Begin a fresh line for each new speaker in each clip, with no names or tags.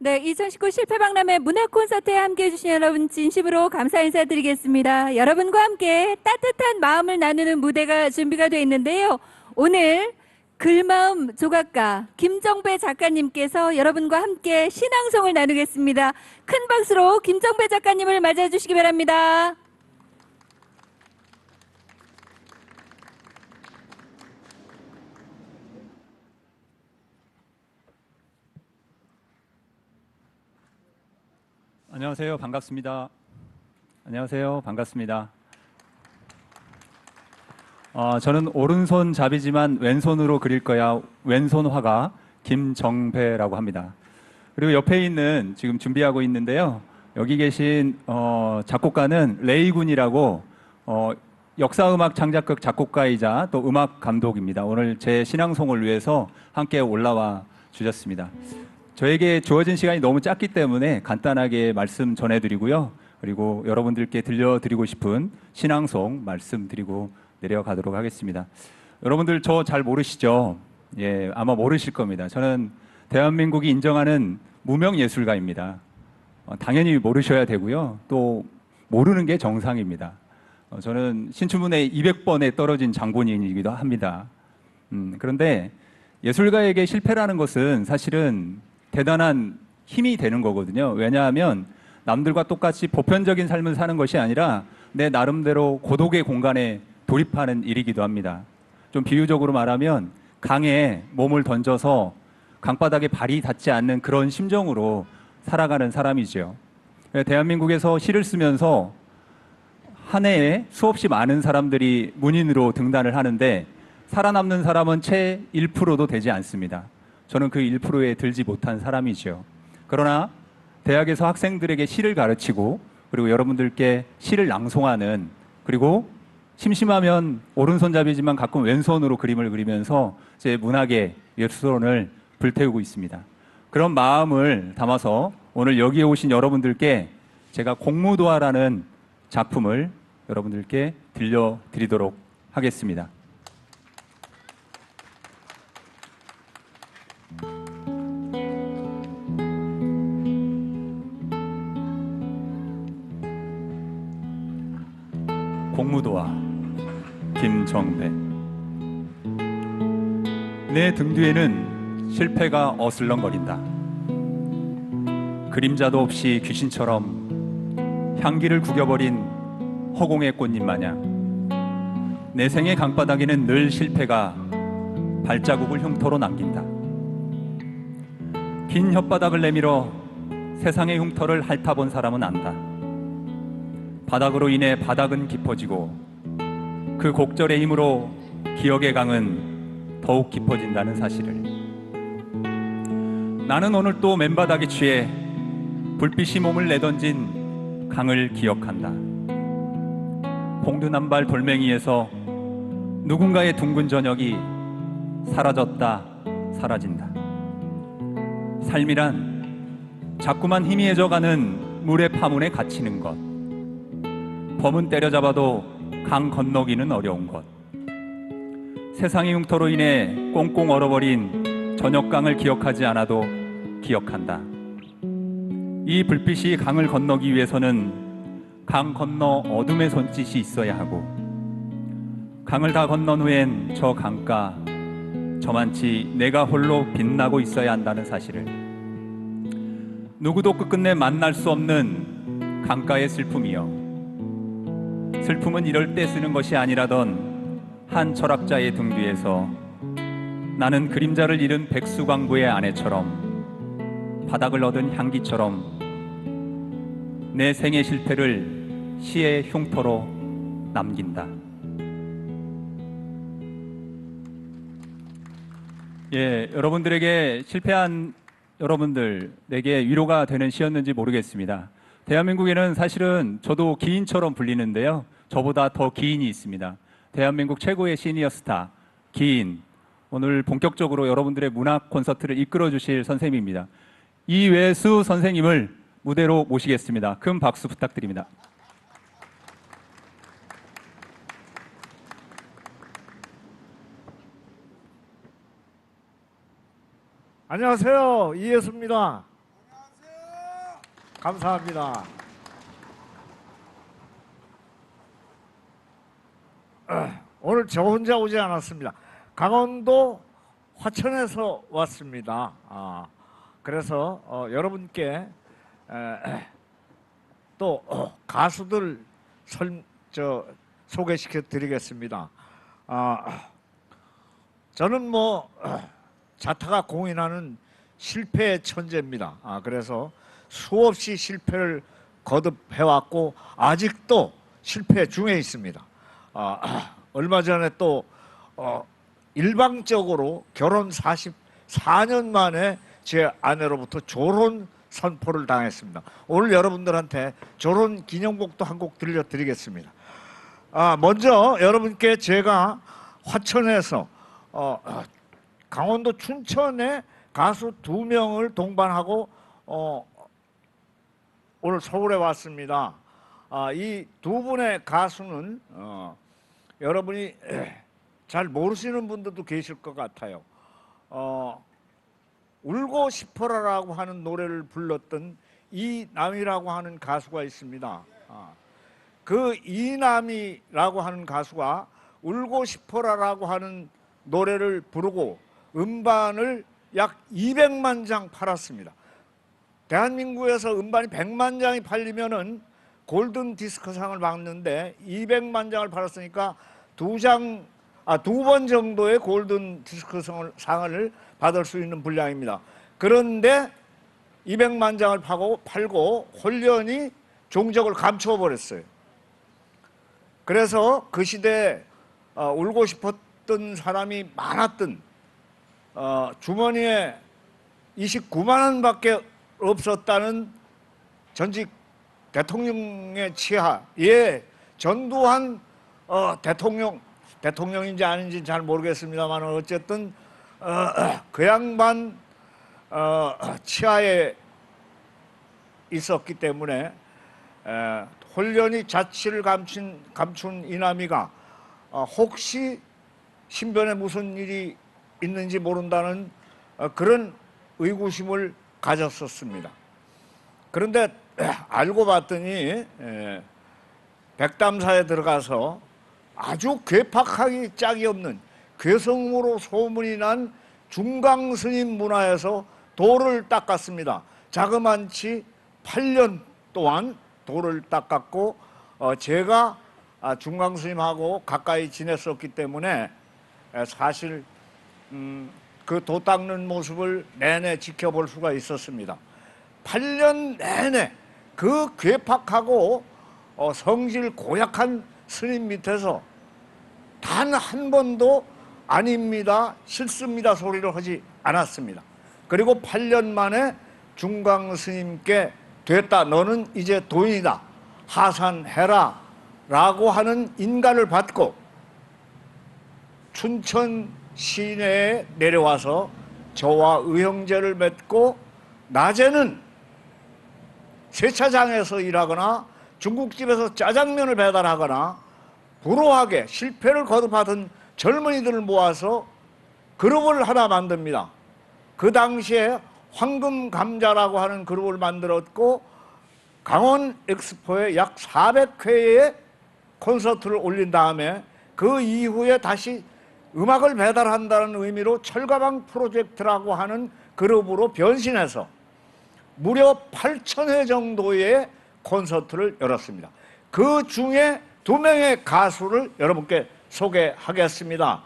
네, 2019 실패박람회 문화 콘서트에 함께해 주신 여러분 진심으로 감사 인사드리겠습니다. 여러분과 함께 따뜻한 마음을 나누는 무대가 준비가 되어 있는데요. 오늘 글마음 조각가 김정배 작가님께서 여러분과 함께 신앙송을 나누겠습니다. 큰 박수로 김정배 작가님을 맞이해 주시기 바랍니다.
안녕하세요. 반갑습니다. 안녕하세요. 반갑습니다. 저는 오른손 잡이지만 왼손으로 그릴 거야. 왼손 화가 김정배라고 합니다. 그리고 옆에 있는 지금 준비하고 있는데요. 여기 계신 작곡가는 레이 군이라고 역사음악 창작극 작곡가이자 또 음악 감독입니다. 오늘 제 신앙송을 위해서 함께 올라와 주셨습니다. 저에게 주어진 시간이 너무 짧기 때문에 간단하게 말씀 전해드리고요. 그리고 여러분들께 들려드리고 싶은 신앙송 말씀드리고 내려가도록 하겠습니다. 여러분들 저 잘 모르시죠? 예, 아마 모르실 겁니다. 저는 대한민국이 인정하는 무명 예술가입니다. 당연히 모르셔야 되고요. 또 모르는 게 정상입니다. 저는 신춘문예 200번에 떨어진 장본인이기도 합니다. 그런데 예술가에게 실패라는 것은 사실은 대단한 힘이 되는 거거든요. 왜냐하면 남들과 똑같이 보편적인 삶을 사는 것이 아니라 내 나름대로 고독의 공간에 돌입하는 일이기도 합니다. 좀 비유적으로 말하면 강에 몸을 던져서 강바닥에 발이 닿지 않는 그런 심정으로 살아가는 사람이죠. 대한민국에서 시를 쓰면서 한 해에 수없이 많은 사람들이 문인으로 등단을 하는데 살아남는 사람은 채 1%도 되지 않습니다. 저는 그 1%에 들지 못한 사람이죠. 그러나 대학에서 학생들에게 시를 가르치고 그리고 여러분들께 시를 낭송하는 그리고 심심하면 오른손잡이지만 가끔 왼손으로 그림을 그리면서 제 문학의 예술론을 불태우고 있습니다. 그런 마음을 담아서 오늘 여기에 오신 여러분들께 제가 공무도화라는 작품을 여러분들께 들려드리도록 하겠습니다. 공무도화 김정배. 내 등 뒤에는 실패가 어슬렁거린다. 그림자도 없이 귀신처럼 향기를 구겨버린 허공의 꽃잎 마냥 내 생의 강바닥에는 늘 실패가 발자국을 흉터로 남긴다. 긴 혓바닥을 내밀어 세상의 흉터를 핥아본 사람은 안다. 바닥으로 인해 바닥은 깊어지고 그 곡절의 힘으로 기억의 강은 더욱 깊어진다는 사실을. 나는 오늘 또 맨바닥에 취해 불빛이 몸을 내던진 강을 기억한다. 봉두남발 돌멩이에서 누군가의 둥근 저녁이 사라졌다 사라진다. 삶이란 자꾸만 희미해져가는 물의 파문에 갇히는 것. 범은 때려잡아도 강 건너기는 어려운 것. 세상의 흉터로 인해 꽁꽁 얼어버린 저녁강을 기억하지 않아도 기억한다. 이 불빛이 강을 건너기 위해서는 강 건너 어둠의 손짓이 있어야 하고 강을 다 건넌 후엔 저 강가 저만치 내가 홀로 빛나고 있어야 한다는 사실을. 누구도 끝끝내 만날 수 없는 강가의 슬픔이여. 슬픔은 이럴 때 쓰는 것이 아니라던 한 철학자의 등 뒤에서 나는 그림자를 잃은 백수광부의 아내처럼 바닥을 얻은 향기처럼 내 생의 실패를 시의 흉터로 남긴다. 예, 여러분들에게 실패한 여러분들에게 위로가 되는 시였는지 모르겠습니다. 대한민국에는 사실은 저도 기인처럼 불리는데요. 저보다 더 기인이 있습니다. 대한민국 최고의 시니어 스타, 기인. 오늘 본격적으로 여러분들의 문학 콘서트를 이끌어 주실 선생님입니다. 이외수 선생님을 무대로 모시겠습니다. 큰 박수 부탁드립니다.
안녕하세요. 이예수입니다. 감사합니다. 오늘 저 혼자 오지 않았습니다. 강원도 화천에서 왔습니다. 그래서 여러분께 또 가수들 소개시켜 드리겠습니다. 저는 뭐 자타가 공인하는 실패의 천재입니다. 그래서 수없이 실패를 거듭해왔고 아직도 실패 중에 있습니다. 얼마 전에 또 일방적으로 결혼 44년 만에 제 아내로부터 졸혼 선포를 당했습니다. 오늘 여러분들한테 졸혼 기념곡도 한 곡 들려드리겠습니다. 먼저 여러분께 제가 화천에서 강원도 춘천에 가수 2명을 동반하고 오늘 서울에 왔습니다. 이 두 분의 가수는 여러분이 잘 모르시는 분들도 계실 것 같아요. 울고 싶어라라고 하는 노래를 불렀던 이남이라고 하는 가수가 있습니다. 그 이남이라고 하는 가수가 울고 싶어라라고 하는 노래를 부르고 음반을 약 200만 장 팔았습니다. 대한민국에서 음반이 100만 장이 팔리면은 골든 디스크상을 받는데 200만 장을 팔았으니까 두 번 정도의 골든 디스크상을 받을 수 있는 분량입니다. 그런데 200만 장을 팔고 홀연히 종적을 감추어 버렸어요. 그래서 그 시대에 울고 싶었던 사람이 많았던 주머니에 29만 원밖에 없었다는 전직 대통령의 치하에 전두환 대통령인지 아닌지 잘 모르겠습니다만 어쨌든 그 양반 치하에 있었기 때문에 홀연히 자취를 감춘 이남이가 혹시 신변에 무슨 일이 있는지 모른다는 그런 의구심을 가졌었습니다. 그런데 알고 봤더니 백담사에 들어가서 아주 괴팍하기 짝이 없는 괴성으로 소문이 난 중강스님 문화에서 도를 닦았습니다. 자그만치 8년 동안 도를 닦았고 제가 중강스님하고 가까이 지냈었기 때문에 사실 그 도 닦는 모습을 내내 지켜볼 수가 있었습니다. 8년 내내 그 괴팍하고 성질 고약한 스님 밑에서 단 한 번도 아닙니다, 싫습니다 소리를 하지 않았습니다. 그리고 8년 만에 중강 스님께 됐다, 너는 이제 도인이다, 하산해라 라고 하는 인가를 받고 춘천 시내에 내려와서 저와 의형제를 맺고 낮에는 세차장에서 일하거나 중국집에서 짜장면을 배달하거나 불우하게 실패를 거듭하던 젊은이들을 모아서 그룹을 하나 만듭니다. 그 당시에 황금감자라고 하는 그룹을 만들었고 강원 엑스포에 약 400회의 콘서트를 올린 다음에 그 이후에 다시 음악을 배달한다는 의미로 철가방 프로젝트라고 하는 그룹으로 변신해서 무려 8,000회 정도의 콘서트를 열었습니다. 그 중에 2명의 가수를 여러분께 소개하겠습니다.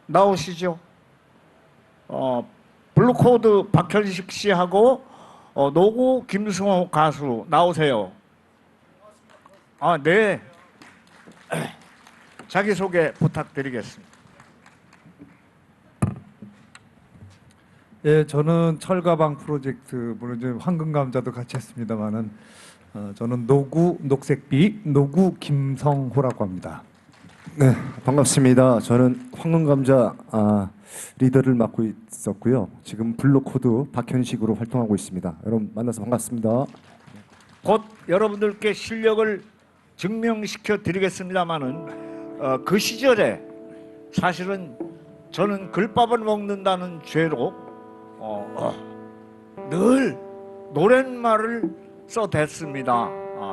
나오시죠? 블루코드 박현식 씨하고 노구 김승호 가수 나오세요. 네. 자기소개 부탁드리겠습니다.
예, 저는 철가방 프로젝트, 물론 이제 황금감자도 같이 했습니다만은 저는 녹색비 노구 김성호라고 합니다.
네, 반갑습니다. 저는 황금감자 리더를 맡고 있었고요. 지금 블루코드 박현식으로 활동하고 있습니다. 여러분 만나서 반갑습니다.
곧 여러분들께 실력을 증명시켜 드리겠습니다만은 그 시절에 사실은 저는 글밥을 먹는다는 죄로 늘 노랫말을 써댔습니다.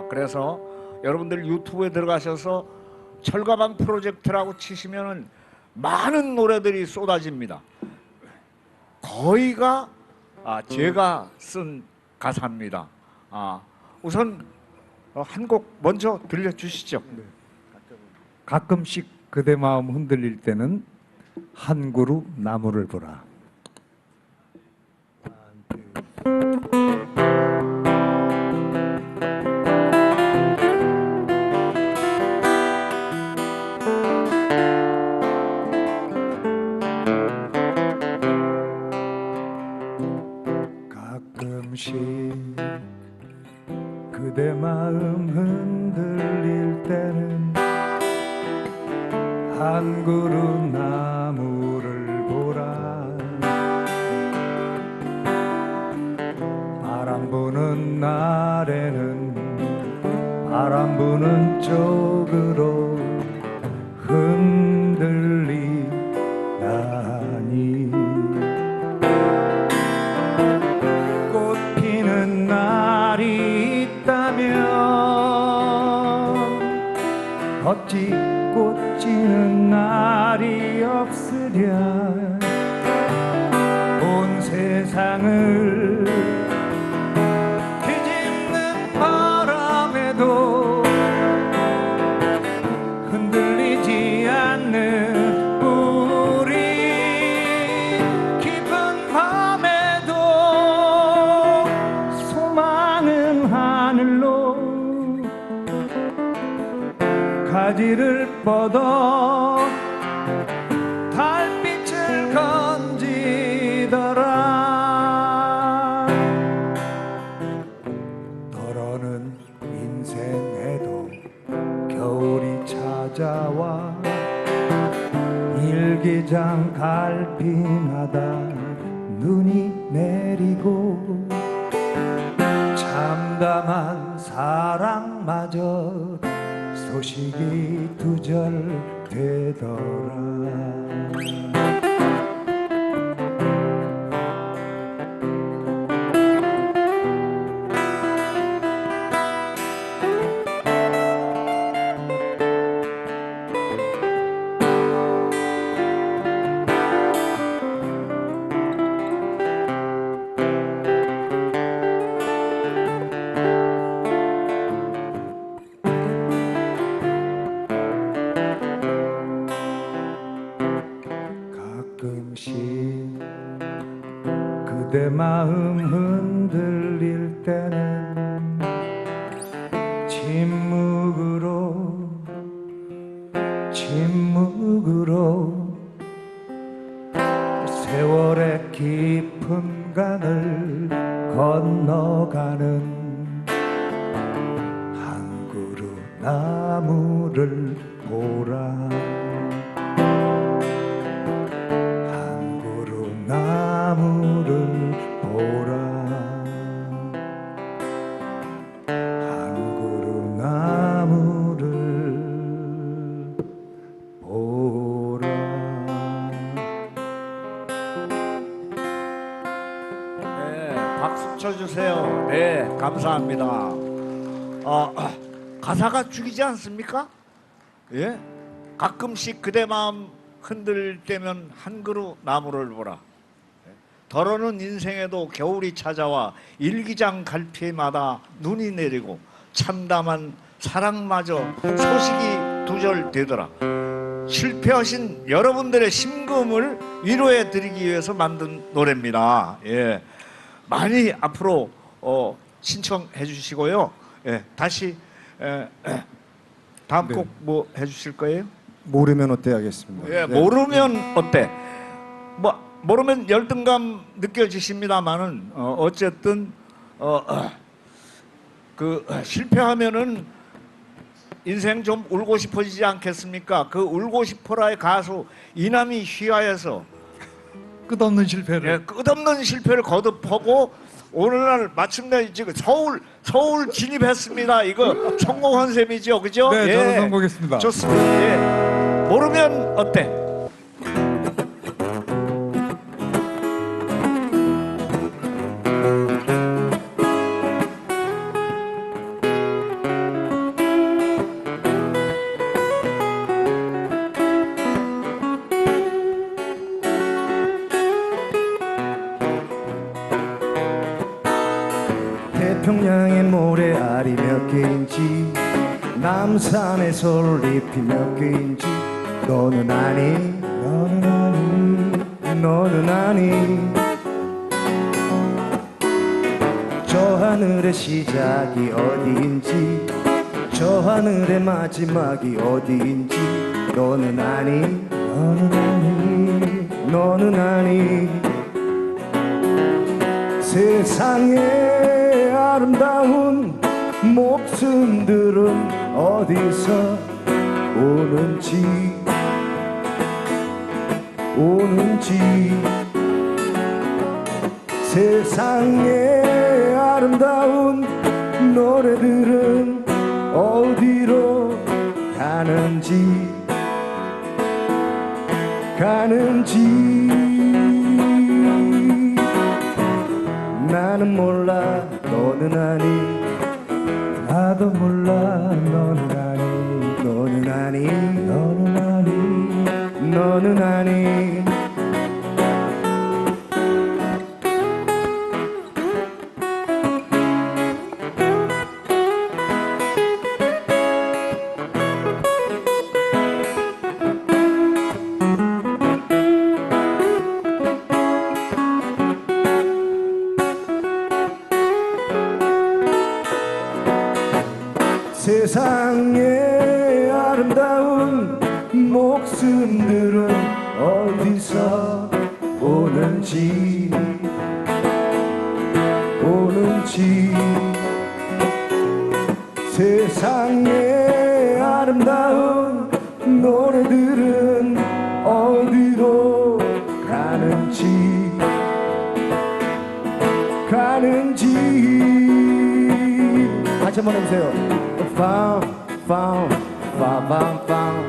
그래서 여러분들 유튜브에 들어가셔서 철가방 프로젝트라고 치시면은 많은 노래들이 쏟아집니다. 거의가 제가 쓴 가사입니다. 우선 한 곡 먼저 들려주시죠.
가끔씩 그대 마음 흔들릴 때는 한 그루 나무를 보라. 가끔씩 그대 마음 흔들릴 때는 한 그루 나무를 보라. 바람 부는 날에는 바람 부는 쪽으로 흔들리다니. 꽃 피는 날이 있다면 어찌 꽃 지는 날이 없으랴. 온 세상을 뒤집는 바람에도 흔들리지 않는 우리. 깊은 밤에도 소망은 하늘로 가지를 뻗어 달빛을 건지더라. 더러는 인생에도 겨울이 찾아와. 일기장 갈피마다 눈이 내리고 참담한 사랑마저 소식이 두절되더라. 가끔씩 그대 마음 흔들릴 때는 침묵으로 세월의 깊은 강을 건너가는 한 그루 나무를 보라. 나무를 보라. 한 그루 나무를 보라.
네, 박수 쳐주세요. 네, 감사합니다. 가사가 죽이지 않습니까? 예? 가끔씩 그대 마음 흔들 때면 한 그루 나무를 보라. 더러는 인생에도 겨울이 찾아와. 일기장 갈피마다 눈이 내리고 참담한 사랑마저 소식이 두절되더라. 실패하신 여러분들의 심금을 위로해 드리기 위해서 만든 노래입니다. 예, 많이 앞으로 신청해 주시고요. 예, 다시 다음
네.
곡 뭐 해주실 거예요?
모르면 어때 하겠습니다.
예,
네.
모르면 어때? 모르면 열등감 느껴지십니다만은 어쨌든 실패하면은 인생 좀 울고 싶어지지 않겠습니까? 그 울고 싶어라의 가수 이남희 휘하에서
끝없는 실패를.
예, 끝없는 실패를 거듭하고 오늘날 마침내 지금 서울 진입했습니다. 이거 성공한 셈이죠, 그죠?
네,
예,
저는 성공했습니다.
좋습니다. 예. 모르면 어때?
태평양의 모래알이 몇 개인지 남산의 솔잎이 몇 개인지 너는 아니 너는 아니 너는 아니 저 하늘의 시작이 어디인지 저 하늘의 마지막이 어디인지 너는 아니 너는 아니 너는 아니 세상에 아름다운 목숨들은 어디서 오는지 세상에 아름다운 노래들은 어디로 가는지 나는 몰라 너는 아니 나도 몰라 너는 아니 너는 아니 너는 아니 너는 아니 세상에 아름다운 목숨들은 어디서 오는지 세상에 아름다운 노래들은 어디로 가는지 같이 한번 해보세요. Found, found, found, found.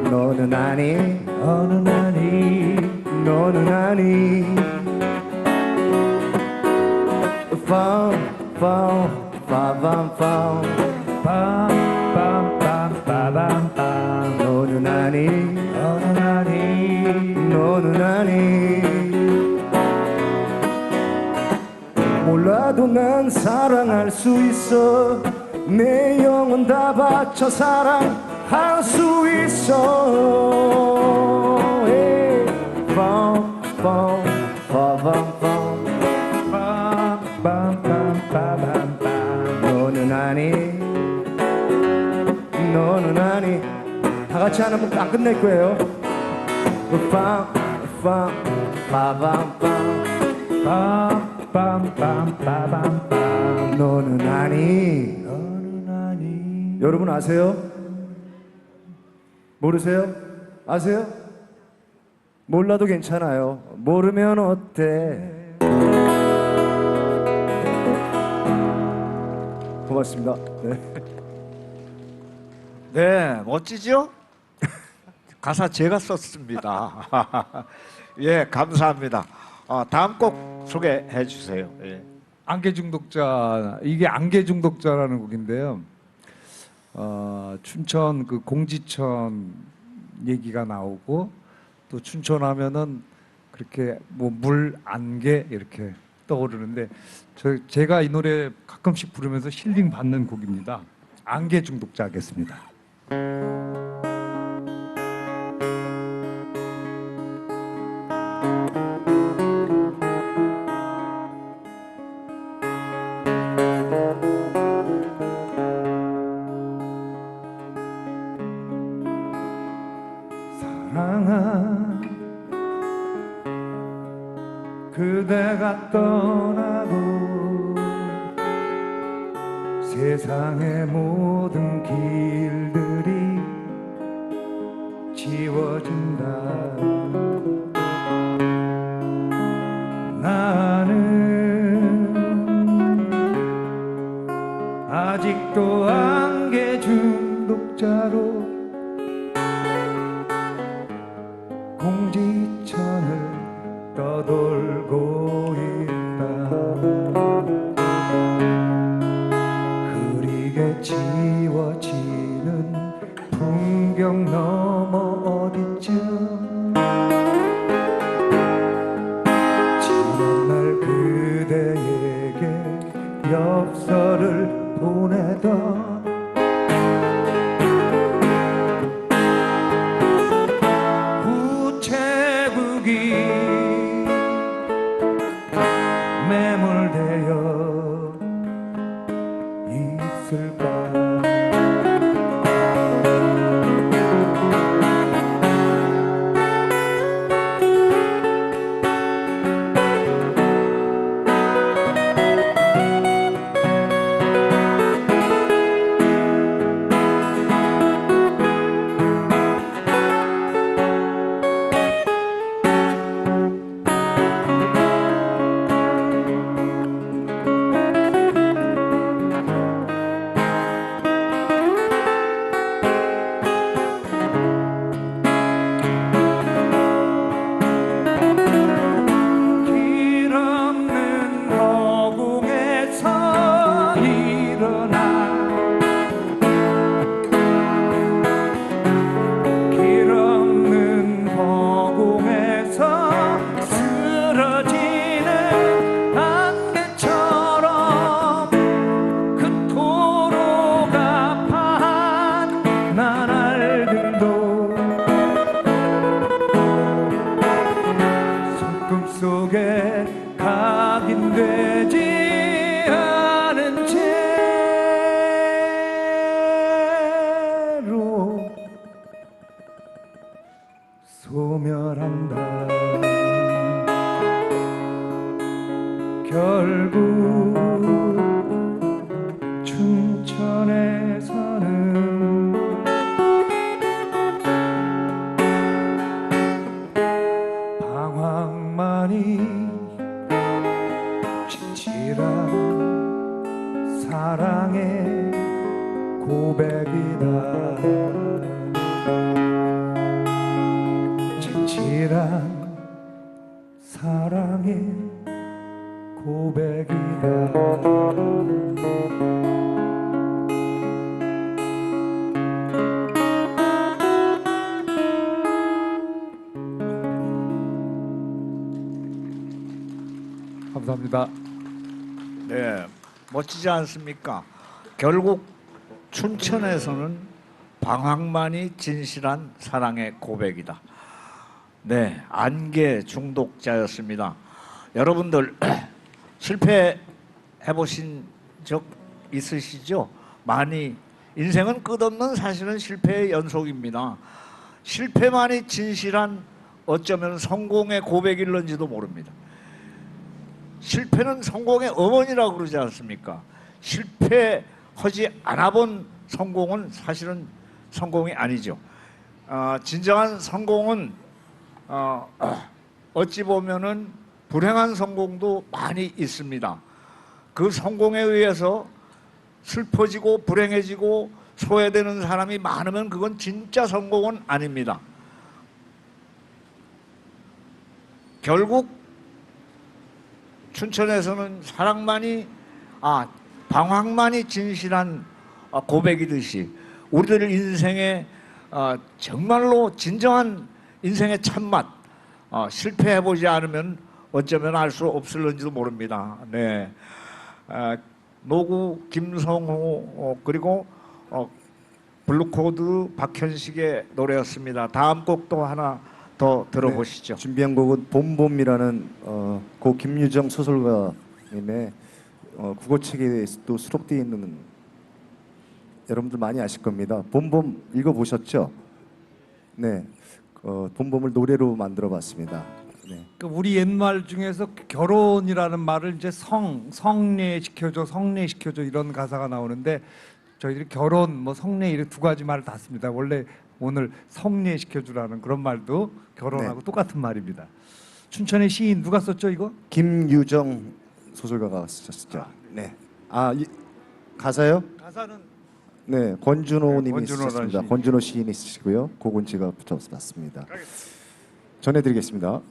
너는 아니, 너는 아니, 너는 아니. Found, found, found, found. 너는 아니, 너는 아니, 너는 아니. 몰라도 난 사랑할 수 있어 내 영혼 다 바쳐 사랑할 수 있어 hey. 너는 아니 너는 아니 다 같이 하면 안 끝낼 거예요 너는 아니 여러분 아세요? 모르세요? 아세요? 몰라도 괜찮아요. 모르면 어때? 고맙습니다.
네, 멋지죠? 가사 제가 썼습니다. 예, 감사합니다. 다음 곡 소개해 주세요. 예.
안개 중독자 이게 안개 중독자라는 곡인데요. 춘천 그 공지천 얘기가 나오고 또 춘천하면은 그렇게 뭐 물 안개 이렇게 떠오르는데 제가 이 노래 가끔씩 부르면서 힐링 받는 곡입니다. 안개 중독자 하겠습니다. 사랑아 그대가 떠나고 세상의 모든 길들이 지워진다 나는 아직도 안개 중독자로 공지천을 떠돌고 있다 흐리게 지워지는 풍경 너머 어디쯤 지난 날 소멸한다. 결국 춘천에서는 방황만이 진실한 사랑의 고백이다. 진실한 사랑의 고백이다. 감사합니다.
네, 멋지지 않습니까? 결국 춘천에서는 방황만이 진실한 사랑의 고백이다. 네, 안개 중독자였습니다. 여러분들 실패해 보신 적 있으시죠? 많이. 인생은 끝없는 사실은 실패의 연속입니다. 실패만이 진실한 어쩌면 성공의 고백일런지도 모릅니다. 실패는 성공의 어머니라고 그러지 않습니까? 실패하지 않아본 성공은 사실은 성공이 아니죠. 진정한 성공은 어찌 보면은 불행한 성공도 많이 있습니다. 그 성공에 의해서 슬퍼지고 불행해지고 소외되는 사람이 많으면 그건 진짜 성공은 아닙니다. 결국 춘천에서는 사랑만이 방황만이 진실한 고백이듯이 우리들 인생의 정말로 진정한 인생의 참맛 실패해보지 않으면 어쩌면 알 수 없을런지도 모릅니다. 네, 노구 김성호 그리고 블루코드 박현식의 노래였습니다. 다음 곡도 하나 더 들어보시죠.
네, 준비한 곡은 봄봄이라는 고 김유정 소설가님의 국어책에도 수록되어 있는, 여러분들 많이 아실 겁니다. 봄봄 읽어보셨죠? 네, 봄봄을 노래로 만들어봤습니다. 네.
우리 옛말 중에서 결혼이라는 말을 이제 성례시켜줘, 성례시켜줘 이런 가사가 나오는데 저희들이 결혼, 뭐 성례 이렇게 두 가지 말을 다 씁니다. 원래 오늘 성례시켜주라는 그런 말도 결혼하고
네.
똑같은 말입니다. 춘천의 시인 누가 썼죠 이거?
김유정 소설가가 쓰셨죠. 네. 가사요?
가사는
네, 권준호님이
권준호라는
쓰셨습니다.
시인.
권준호 시인이 쓰시고요. 곡은 제가 붙여봤습니다. 전해드리겠습니다.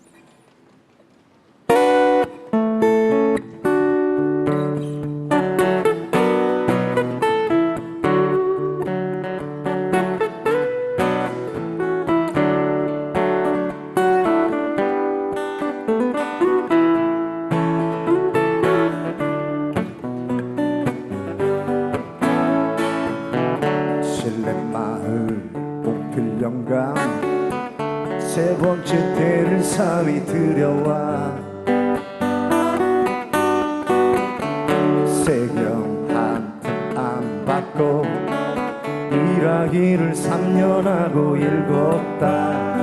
실내마을 옥필영감 세 번째 때를 사위 들여와 세경 한 푼 안 받고 일하기를 3년 하고 읽었다.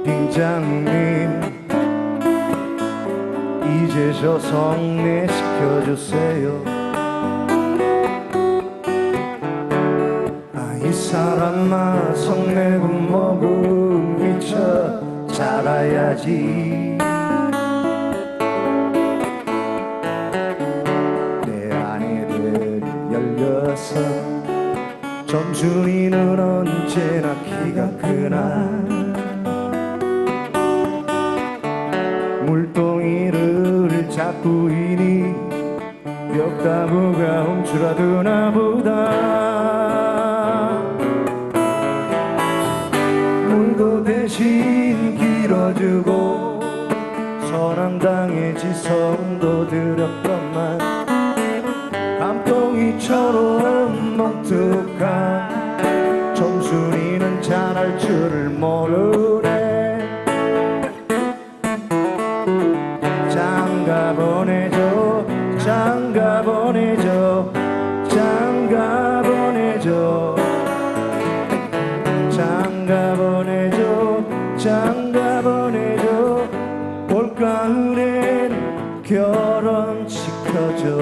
빙장님 이제 저 성례 시켜주세요. 이 사람아 성내금 먹음 미쳐 자라야지. 내 아내들 16 점순이는 언제나 키가 크나 물동이를 잡고 이니 벽다부가 움츠러드나 보다. 물도 대신 길어주고 선한당의 지성도 드렸건만 감동이처럼 멍뚝한 점순이는 잘할 줄을 모르네. 장가 보내줘 장가 보내줘 장가 보내줘 장가 보내줘 장가 보내줘 올가을엔 결혼시켜줘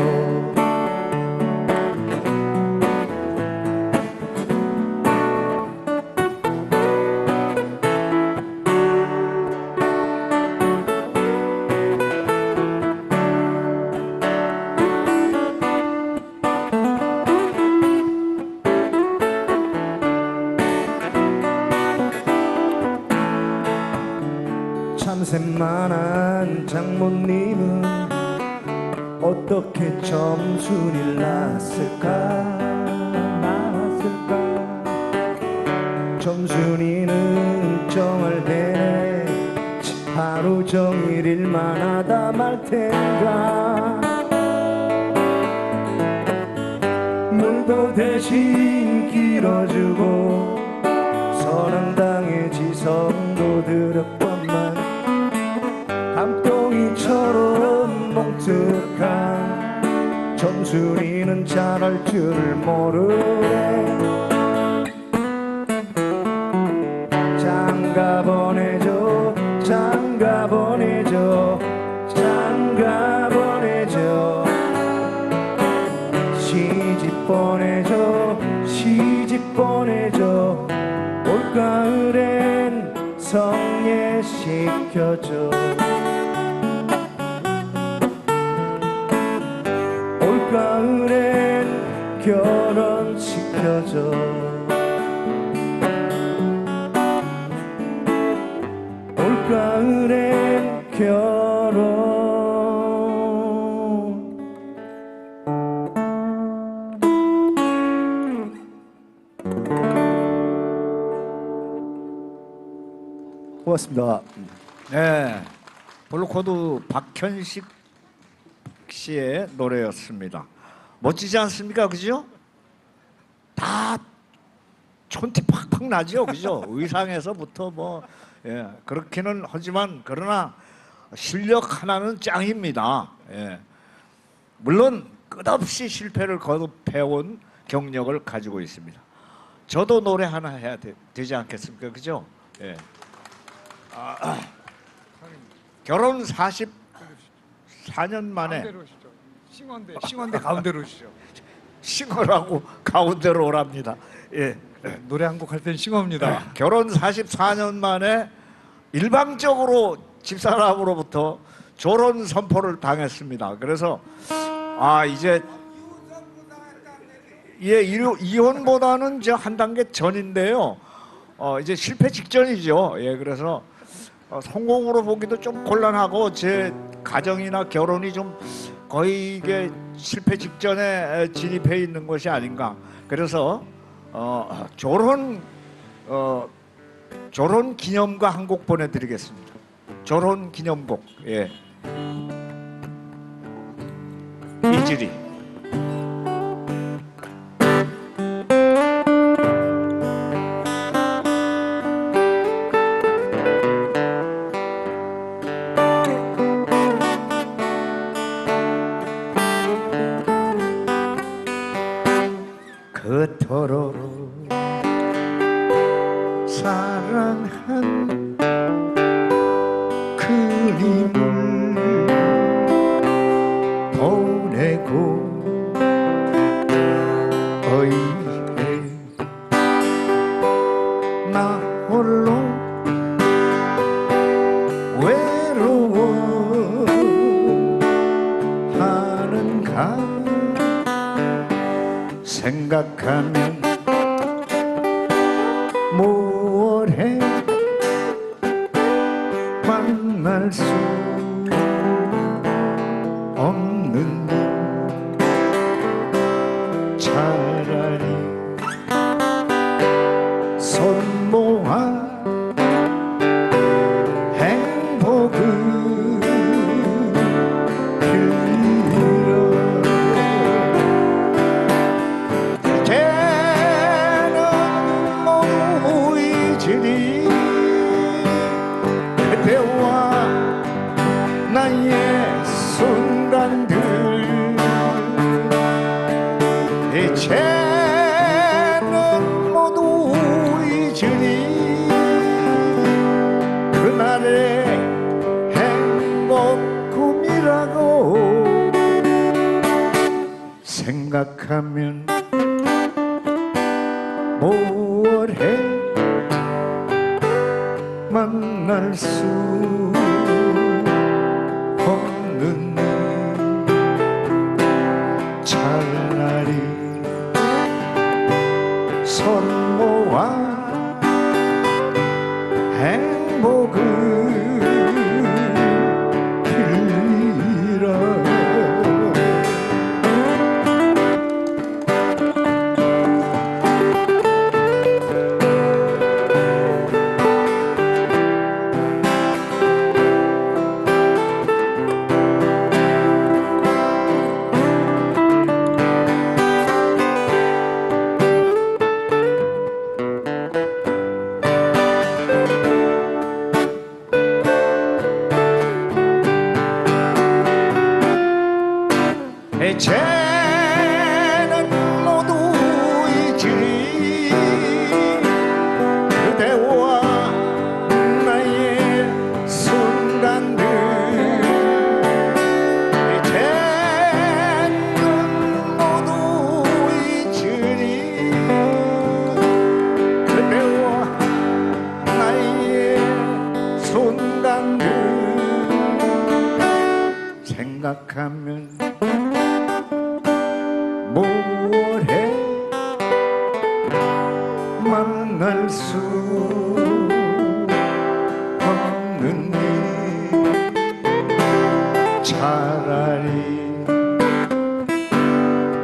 참새만한 장모님은 어떻게 점순일 낳았을까 점순이는 정말 되네 하루 종일 일만 하다 말 텐가 물도 대신 길어주고 선앙당의 지성도 들었건만 감동이처럼 뭉툭한 점순이는 잘할 줄 모르네 장가 보내줘 장가 보내줘 장가 보내줘 시집 보내줘 시집 보내줘 올가을엔 성례시켜줘 올가을엔 결혼시켜줘 올가을엔 결혼 고맙습니다.
네, 블루코드 박현식 씨의 노래였습니다. 멋지지 않습니까, 그죠? 다 촌티 팍팍 나죠, 그죠? 의상에서부터 뭐 그렇기는 하지만 그러나 실력 하나는 짱입니다. 물론 끝없이 실패를 거듭해온 경력을 가지고 있습니다. 저도 노래 하나 해야 되지 않겠습니까, 그죠? 결혼 44년 만에
가운데로 오시죠. 싱원대 가운데로 오시죠.
싱어라고 가운데로 오랍니다.
노래 한 곡 할 땐 싱어입니다.
결혼 44년 만에 일방적으로 집사람으로부터 졸혼 선포를 당했습니다. 그래서 이제 이혼보다는 한 단계 전인데요. 이제 실패 직전이죠. 그래서 성공으로 보기도 좀 곤란하고 제 가정이나 결혼이 좀 거의 이게 실패 직전에 진입해 있는 것이 아닌가. 그래서 졸혼 기념가 한 곡 보내드리겠습니다. 졸혼 기념곡. 이질이. 그토록 사랑한 그림을 보내고 어이해 나 홀로 외로워하는가 생각하면 뭘 해 만날 수 없는데 차라리 손 모아 행복을 빌려 이제는 모이지니 그대와 생각하면 뭘 해 만날 수 없는 차라리 손 모아 행복을 빌리라. 이제는 모두 잊으리 그대와 나의 순간들. 이제는 모두 잊으리 그대와 나의 순간들. 생각하면 뭘 해 만날 수 없는 일 차라리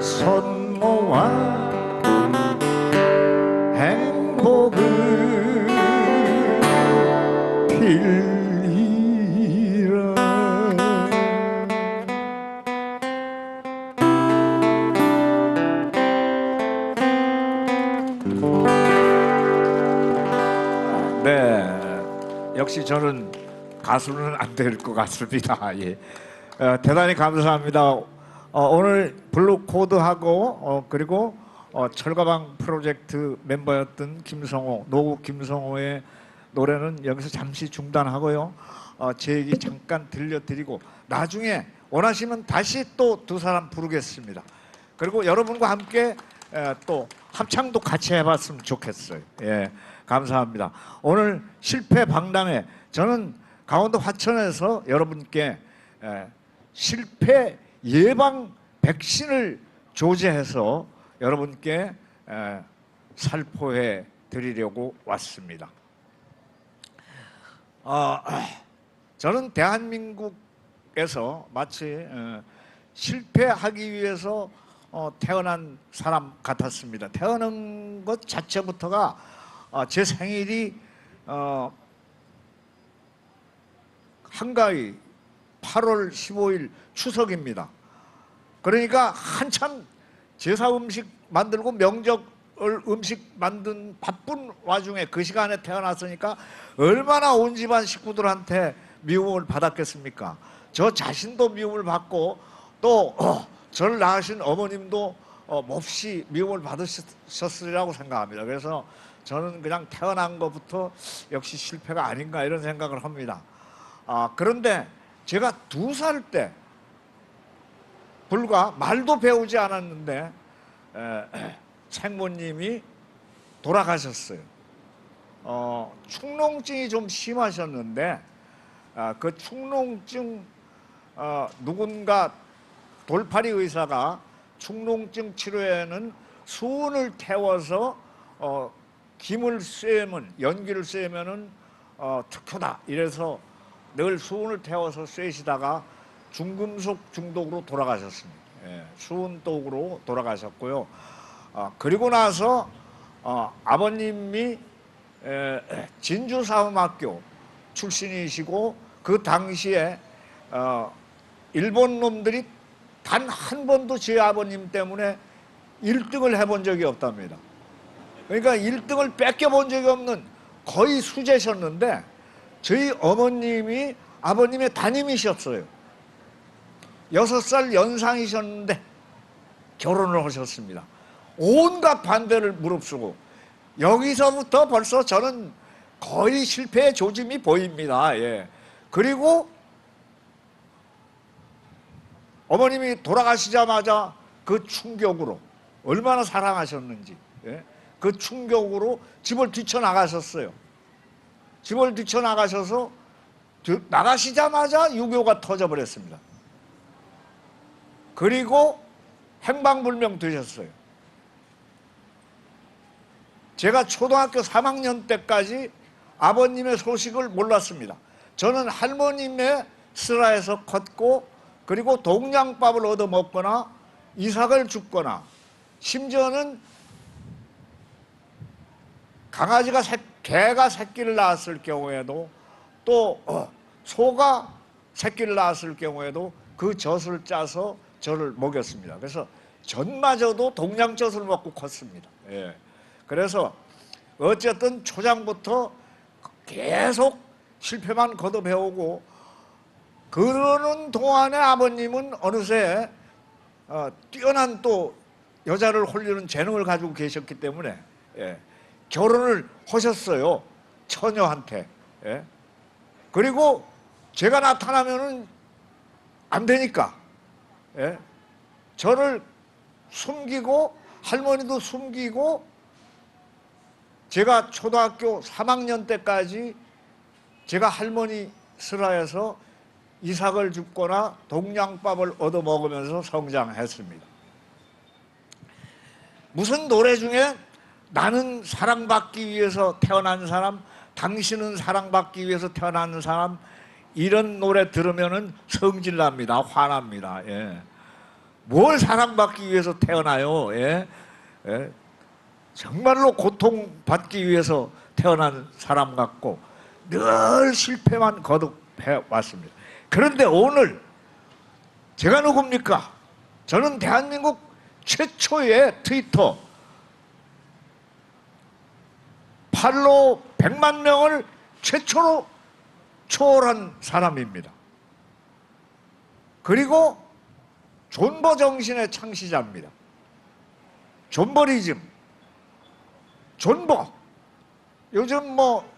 손 모아 행복을 빌리라. 네, 역시 저는 가수는 안 될 것 같습니다. 예, 대단히 감사합니다. 오늘 블루 코드하고 그리고 철가방 프로젝트 멤버였던 김성호, 노후 김성호의 노래는 여기서 잠시 중단하고요. 제 얘기 잠깐 들려드리고 나중에 원하시면 다시 또 두 사람 부르겠습니다. 그리고 여러분과 함께 또 합창도 같이 해봤으면 좋겠어요. 예. 감사합니다. 오늘 실패 박람회, 저는 강원도 화천에서 여러분께 실패 예방 백신을 조제해서 여러분께 살포해 드리려고 왔습니다. 저는 대한민국에서 마치 실패하기 위해서 태어난 사람 같았습니다. 태어난 것 자체부터가 제 생일이 한가위 8월 15일 추석입니다. 그러니까 한참 제사 음식 만들고 명절 음식 만든 바쁜 와중에 그 시간에 태어났으니까 얼마나 온 집안 식구들한테 미움을 받았겠습니까? 저 자신도 미움을 받고 또 저를 낳으신 어머님도 몹시 미움을 받으셨으리라고 생각합니다. 그래서 저는 그냥 태어난 것부터 역시 실패가 아닌가 이런 생각을 합니다. 그런데 제가 2살 때 불과 말도 배우지 않았는데 생모님이 돌아가셨어요. 축농증이 좀 심하셨는데 그 축농증 누군가 돌팔이 의사가 축농증 치료에는 수은을 태워서 김을 쐬면 연기를 쐬면은 특효다 이래서 늘 수은을 태워서 쐬시다가 중금속 중독으로 돌아가셨습니다. 예, 수은독으로 돌아가셨고요. 그리고 나서 아버님이 진주사범학교 출신이시고 그 당시에 일본 놈들이 단 한 번도 제 아버님 때문에 1등을 해본 적이 없답니다. 그러니까 1등을 뺏겨본 적이 없는 거의 수재셨는데 저희 어머님이 아버님의 담임이셨어요. 6살 연상이셨는데 결혼을 하셨습니다. 온갖 반대를 무릅쓰고 여기서부터 벌써 저는 거의 실패의 조짐이 보입니다. 예. 그리고 어머님이 돌아가시자마자 그 충격으로 얼마나 사랑하셨는지, 예? 그 충격으로 집을 뛰쳐나가셨어요. 집을 뛰쳐나가셔서 나가시자마자 유교가 터져버렸습니다. 그리고 행방불명 되셨어요. 제가 초등학교 3학년 때까지 아버님의 소식을 몰랐습니다. 저는 할머님의 슬하에서 컸고, 그리고 동냥밥을 얻어 먹거나 이삭을 줍거나, 심지어는 개가 새끼를 낳았을 경우에도, 또 소가 새끼를 낳았을 경우에도 그 젖을 짜서 저를 먹였습니다. 그래서 젖마저도 동냥젖을 먹고 컸습니다. 예. 그래서 어쨌든 초장부터 계속 실패만 거듭해오고, 그러는 동안에 아버님은 어느새 뛰어난 또 여자를 홀리는 재능을 가지고 계셨기 때문에, 예, 결혼을 하셨어요. 처녀한테. 예. 그리고 제가 나타나면은 안 되니까, 예, 저를 숨기고 할머니도 숨기고, 제가 초등학교 3학년 때까지 제가 할머니 슬하에서 이삭을 줍거나 동냥밥을 얻어 먹으면서 성장했습니다. 무슨 노래 중에 나는 사랑받기 위해서 태어난 사람, 당신은 사랑받기 위해서 태어난 사람, 이런 노래 들으면은 성질납니다. 화납니다. 예. 뭘 사랑받기 위해서 태어나요? 예? 예? 정말로 고통받기 위해서 태어난 사람 같고 늘 실패만 거듭해 왔습니다. 그런데 오늘 제가 누굽니까? 저는 대한민국 최초의 트위터 팔로워 100만 명을 최초로 초월한 사람입니다. 그리고 존버 정신의 창시자입니다. 존버리즘, 존버. 요즘 뭐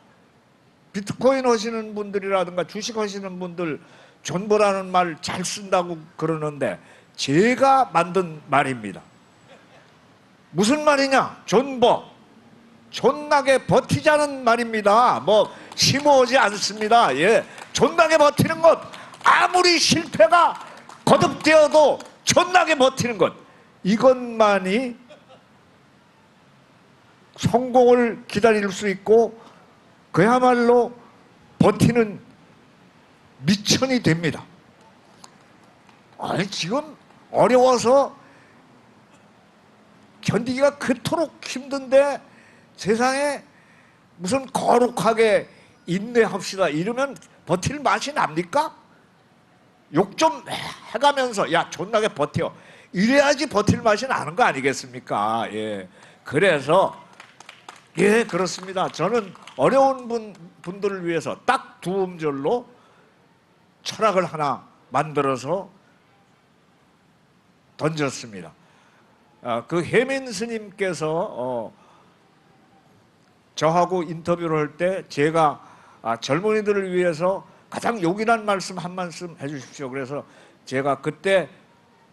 비트코인 하시는 분들이라든가 주식 하시는 분들 존버라는 말 잘 쓴다고 그러는데 제가 만든 말입니다. 무슨 말이냐? 존버. 존나게 버티자는 말입니다. 뭐 심오하지 않습니다. 예, 존나게 버티는 것, 아무리 실패가 거듭되어도 존나게 버티는 것, 이것만이 성공을 기다릴 수 있고 그야말로 버티는 미천이 됩니다. 아니, 지금 어려워서 견디기가 그토록 힘든데 세상에 무슨 거룩하게 인내합시다 이러면 버틸 맛이 납니까? 욕 좀 해가면서 야 존나게 버텨 이래야지 버틸 맛이 나는 거 아니겠습니까? 예, 그래서 예, 그렇습니다. 저는 어려운 분들을 위해서 딱 두 음절로 철학을 하나 만들어서 던졌습니다. 그 혜민 스님께서 저하고 인터뷰를 할 때 제가 젊은이들을 위해서 가장 요긴한 말씀 한 말씀 해주십시오. 그래서 제가 그때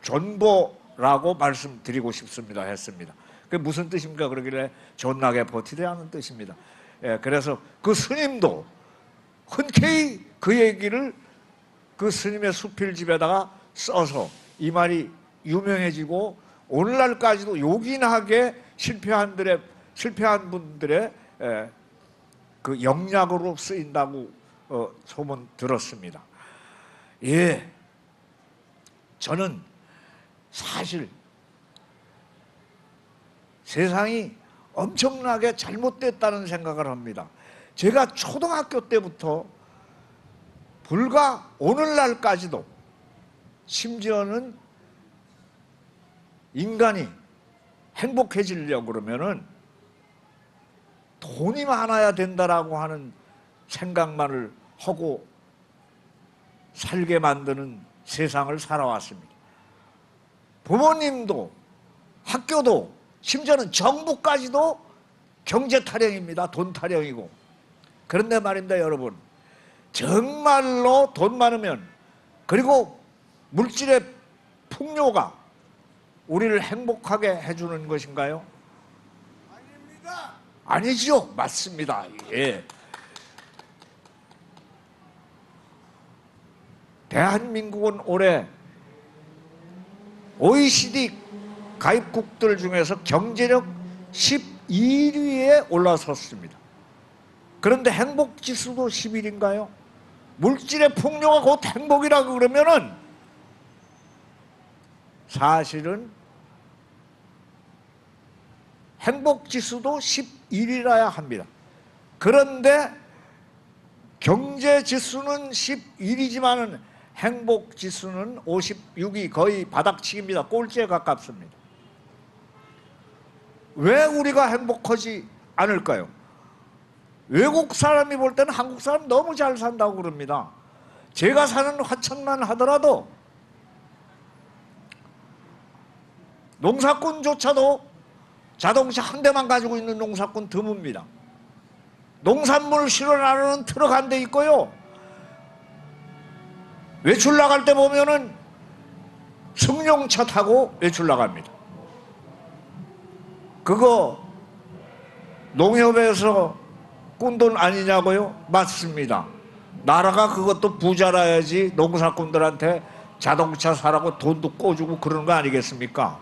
존버라고 말씀드리고 싶습니다 했습니다. 그게 무슨 뜻입니까? 그러길래 존나게 버티려는 뜻입니다. 예, 그래서 그 스님도 흔쾌히 그 얘기를 그 스님의 수필집에다가 써서 이 말이 유명해지고 오늘날까지도 요긴하게 실패한 분들의 그 영약으로 쓰인다고 소문 들었습니다. 예, 저는 사실 세상이 엄청나게 잘못됐다는 생각을 합니다. 제가 초등학교 때부터 불과 오늘날까지도 심지어는 인간이 행복해지려고 그러면은 돈이 많아야 된다라고 하는 생각만을 하고 살게 만드는 세상을 살아왔습니다. 부모님도 학교도 심지어는 정부까지도 경제 타령입니다. 돈 타령이고. 그런데 말입니다, 여러분. 정말로 돈 많으면 그리고 물질의 풍요가 우리를 행복하게 해주는 것인가요? 아닙니다. 아니죠. 맞습니다. 예. 대한민국은 올해 OECD 가입국들 중에서 경제력 11위에 올라섰습니다. 그런데 행복지수도 11인가요? 물질의 풍요가 곧 행복이라고 그러면은 사실은 행복지수도 11이라야 합니다. 그런데 경제지수는 11이지만은 행복지수는 56이 거의 바닥치기입니다. 꼴찌에 가깝습니다. 왜 우리가 행복하지 않을까요? 외국 사람이 볼 때는 한국 사람 너무 잘 산다고 그럽니다. 제가 사는 화천만 하더라도 농사꾼조차도 자동차 한 대만 가지고 있는 농사꾼 드뭅니다. 농산물 실어 나르는 트럭 한 대 있고요. 외출 나갈 때 보면은 승용차 타고 외출 나갑니다. 그거 농협에서 꾼 돈 아니냐고요? 맞습니다. 나라가 그것도 부자라야지 농사꾼들한테 자동차 사라고 돈도 꿔주고 그러는 거 아니겠습니까?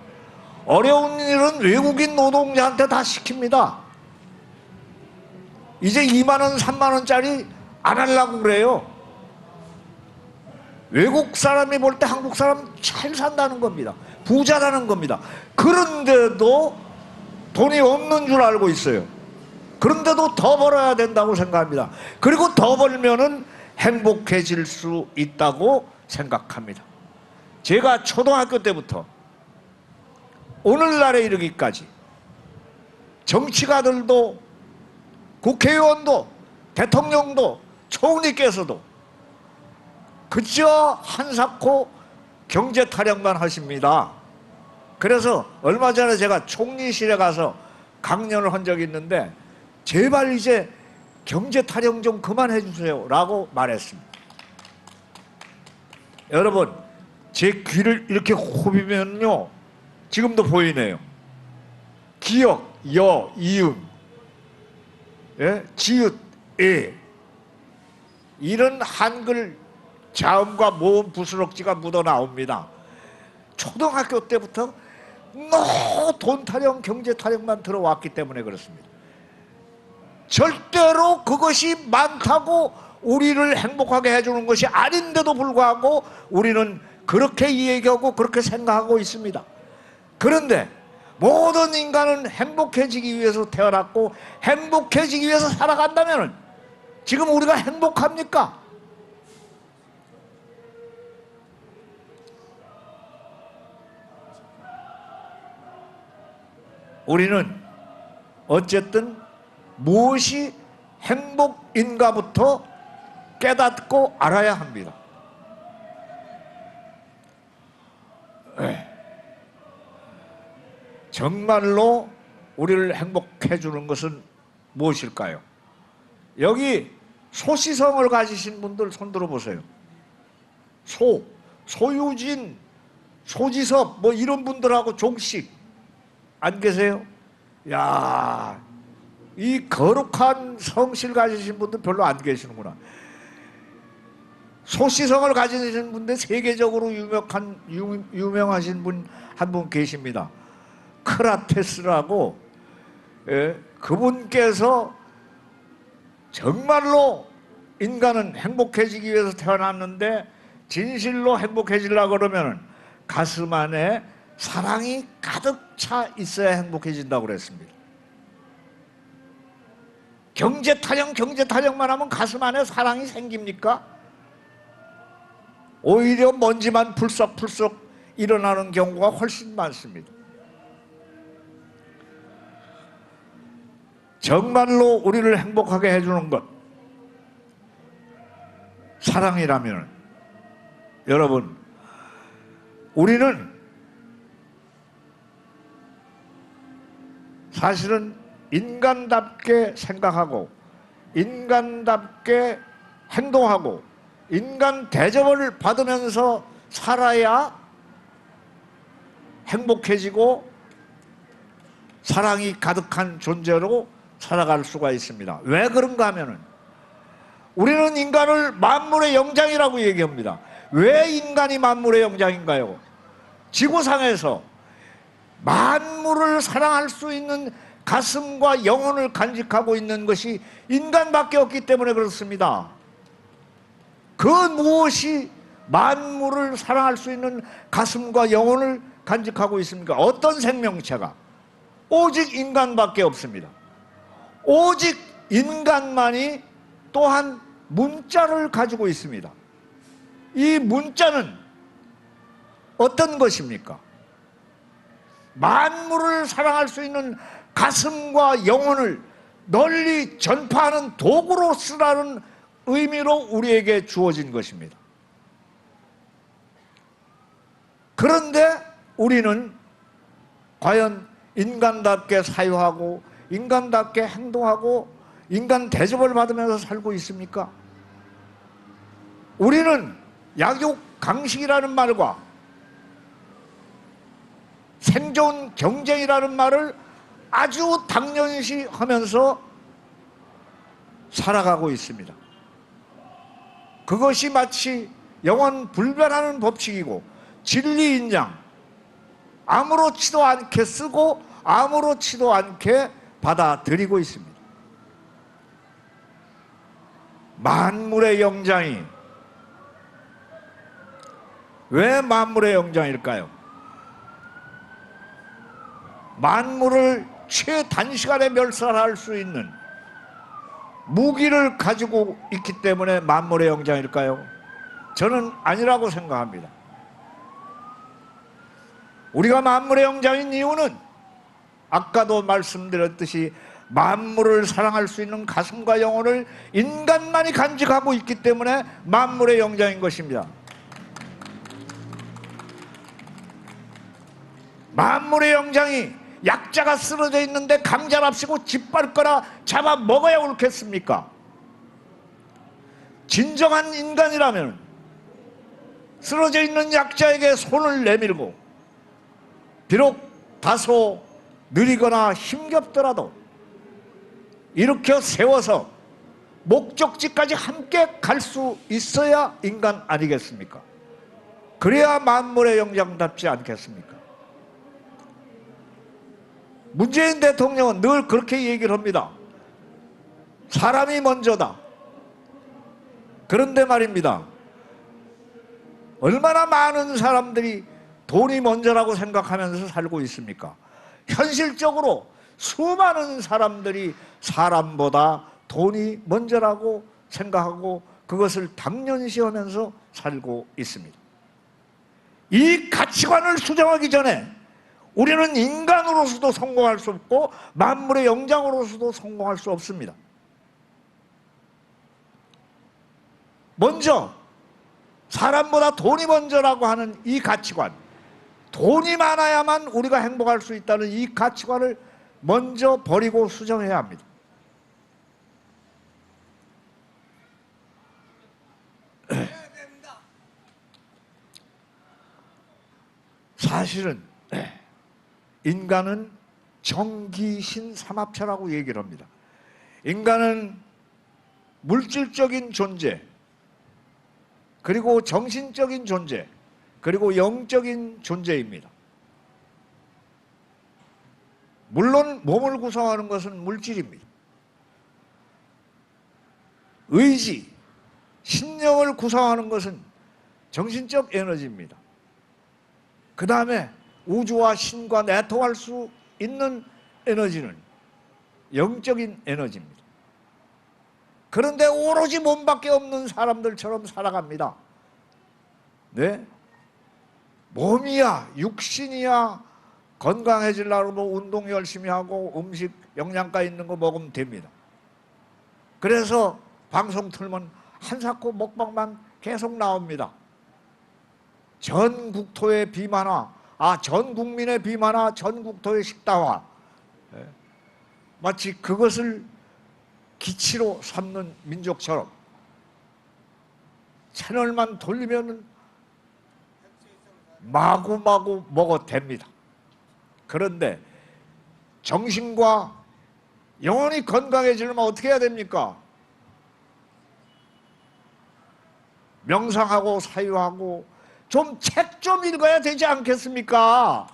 어려운 일은 외국인 노동자한테 다 시킵니다. 이제 2만 원, 3만 원짜리 안 하려고 그래요. 외국 사람이 볼 때 한국 사람 잘 산다는 겁니다. 부자라는 겁니다. 그런데도 돈이 없는 줄 알고 있어요. 그런데도 더 벌어야 된다고 생각합니다. 그리고 더 벌면은 행복해질 수 있다고 생각합니다. 제가 초등학교 때부터 오늘날에 이르기까지 정치가들도 국회의원도 대통령도 총리께서도 그저 한사코 경제 타령만 하십니다. 그래서 얼마 전에 제가 총리실에 가서 강연을 한 적이 있는데 제발 이제 경제 타령 좀 그만해 주세요 라고 말했습니다. 여러분 제 귀를 이렇게 호비면요 지금도 보이네요. 기역, 여, 이음, 예? 지읒, 에 이런 한글 자음과 모음 부스럭지가 묻어나옵니다. 초등학교 때부터 너무 돈 타령, 경제 타령만 들어왔기 때문에 그렇습니다. 절대로 그것이 많다고 우리를 행복하게 해주는 것이 아닌데도 불구하고 우리는 그렇게 얘기하고 그렇게 생각하고 있습니다. 그런데 모든 인간은 행복해지기 위해서 태어났고 행복해지기 위해서 살아간다면 지금 우리가 행복합니까? 우리는 어쨌든 무엇이 행복인가부터 깨닫고 알아야 합니다. 정말로 우리를 행복해 주는 것은 무엇일까요? 여기 소시성을 가지신 분들 손 들어보세요. 소유진, 소지섭 뭐 이런 분들하고 종식 안 계세요? 야, 이 거룩한 성실 가지신 분들 별로 안 계시는구나. 소시성을 가지신 분들 세계적으로 유명하신 분 한 분 계십니다. 크라테스라고. 예, 그분께서 정말로 인간은 행복해지기 위해서 태어났는데 진실로 행복해지려고 그러면 가슴 안에 사랑이 가득 차 있어야 행복해진다고 그랬습니다. 경제 타령만 하면 가슴 안에 사랑이 생깁니까? 오히려 먼지만 풀썩풀썩 일어나는 경우가 훨씬 많습니다. 정말로 우리를 행복하게 해주는 것 사랑이라면 여러분 우리는 사실은 인간답게 생각하고 인간답게 행동하고 인간 대접을 받으면서 살아야 행복해지고 사랑이 가득한 존재로 살아갈 수가 있습니다. 왜 그런가 하면은 우리는 인간을 만물의 영장이라고 얘기합니다. 왜 인간이 만물의 영장인가요? 지구상에서 만물을 사랑할 수 있는 가슴과 영혼을 간직하고 있는 것이 인간밖에 없기 때문에 그렇습니다. 그 무엇이 만물을 사랑할 수 있는 가슴과 영혼을 간직하고 있습니까? 어떤 생명체가? 오직 인간밖에 없습니다. 오직 인간만이 또한 문자를 가지고 있습니다. 이 문자는 어떤 것입니까? 만물을 사랑할 수 있는 가슴과 영혼을 널리 전파하는 도구로 쓰라는 의미로 우리에게 주어진 것입니다. 그런데 우리는 과연 인간답게 사유하고 인간답게 행동하고 인간 대접을 받으면서 살고 있습니까? 우리는 약육강식이라는 말과 생존 경쟁이라는 말을 아주 당연시 하면서 살아가고 있습니다. 그것이 마치 영원 불변하는 법칙이고 진리인 양 아무렇지도 않게 쓰고 아무렇지도 않게 받아들이고 있습니다. 만물의 영장이 왜 만물의 영장일까요? 만물을 최단시간에 멸살할 수 있는 무기를 가지고 있기 때문에 만물의 영장일까요? 저는 아니라고 생각합니다. 우리가 만물의 영장인 이유는 아까도 말씀드렸듯이 만물을 사랑할 수 있는 가슴과 영혼을 인간만이 간직하고 있기 때문에 만물의 영장인 것입니다. 만물의 영장이 약자가 쓰러져 있는데 강자랍시고 짓밟거나 잡아먹어야 옳겠습니까? 진정한 인간이라면 쓰러져 있는 약자에게 손을 내밀고 비록 다소 느리거나 힘겹더라도 일으켜 세워서 목적지까지 함께 갈 수 있어야 인간 아니겠습니까? 그래야 만물의 영장답지 않겠습니까? 문재인 대통령은 늘 그렇게 얘기를 합니다. 사람이 먼저다. 그런데 말입니다. 얼마나 많은 사람들이 돈이 먼저라고 생각하면서 살고 있습니까? 현실적으로 수많은 사람들이 사람보다 돈이 먼저라고 생각하고 그것을 당연시하면서 살고 있습니다. 이 가치관을 수정하기 전에 우리는 인간으로서도 성공할 수 없고 만물의 영장으로서도 성공할 수 없습니다. 먼저 사람보다 돈이 먼저라고 하는 이 가치관, 돈이 많아야만 우리가 행복할 수 있다는 이 가치관을 먼저 버리고 수정해야 합니다. 사실은 인간은 정기신 삼합체라고 얘기를 합니다. 인간은 물질적인 존재, 그리고 정신적인 존재, 그리고 영적인 존재입니다. 물론 몸을 구성하는 것은 물질입니다. 의지, 신령을 구성하는 것은 정신적 에너지입니다. 그 다음에 우주와 신과 내통할 수 있는 에너지는 영적인 에너지입니다. 그런데 오로지 몸밖에 없는 사람들처럼 살아갑니다. 네? 몸이야, 육신이야, 건강해지려고 뭐 운동 열심히 하고 음식 영양가 있는 거 먹으면 됩니다. 그래서 방송 틀면 한사코 먹방만 계속 나옵니다. 전 국토의 비만화, 전 국민의 비만화, 전 국토의 식다화. 마치 그것을 기치로 삼는 민족처럼 채널만 돌리면 마구마구 먹어댑니다. 그런데 정신과 영혼이 건강해지려면 어떻게 해야 됩니까? 명상하고 사유하고 좀 책 좀 읽어야 되지 않겠습니까?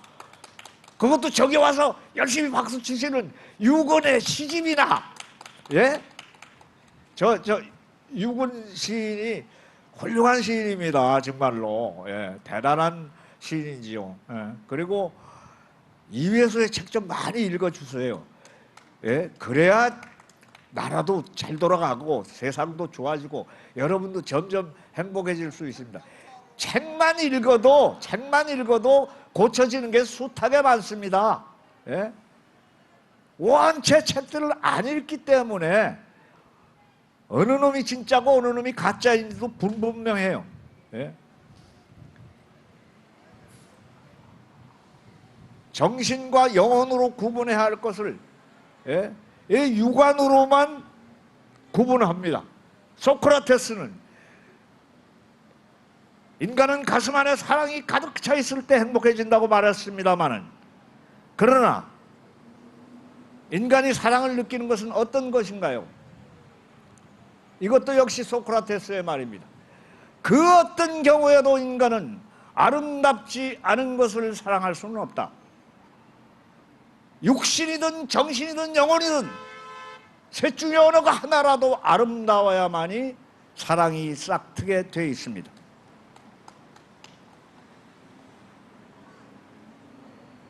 그것도 저기 와서 열심히 박수 치시는 유건의 시집이나, 예? 저 유건 시인이 훌륭한 시인입니다. 정말로. 예, 대단한 시인이지요. 예, 그리고 이회수의 책 좀 많이 읽어주세요. 예, 그래야 나라도 잘 돌아가고 세상도 좋아지고 여러분도 점점 행복해질 수 있습니다. 책만 읽어도 고쳐지는 게 숱하게 많습니다. 예? 원체 책들을 안 읽기 때문에 어느 놈이 진짜고 어느 놈이 가짜인지도 분명해요. 예? 정신과 영혼으로 구분해야 할 것을, 예? 이 육안으로만 구분합니다. 소크라테스는 인간은 가슴 안에 사랑이 가득 차 있을 때 행복해진다고 말했습니다마는, 그러나 인간이 사랑을 느끼는 것은 어떤 것인가요? 이것도 역시 소크라테스의 말입니다. 그 어떤 경우에도 인간은 아름답지 않은 것을 사랑할 수는 없다. 육신이든 정신이든 영혼이든 셋 중에 어느가 하나라도 아름다워야만이 사랑이 싹트게 되어 있습니다.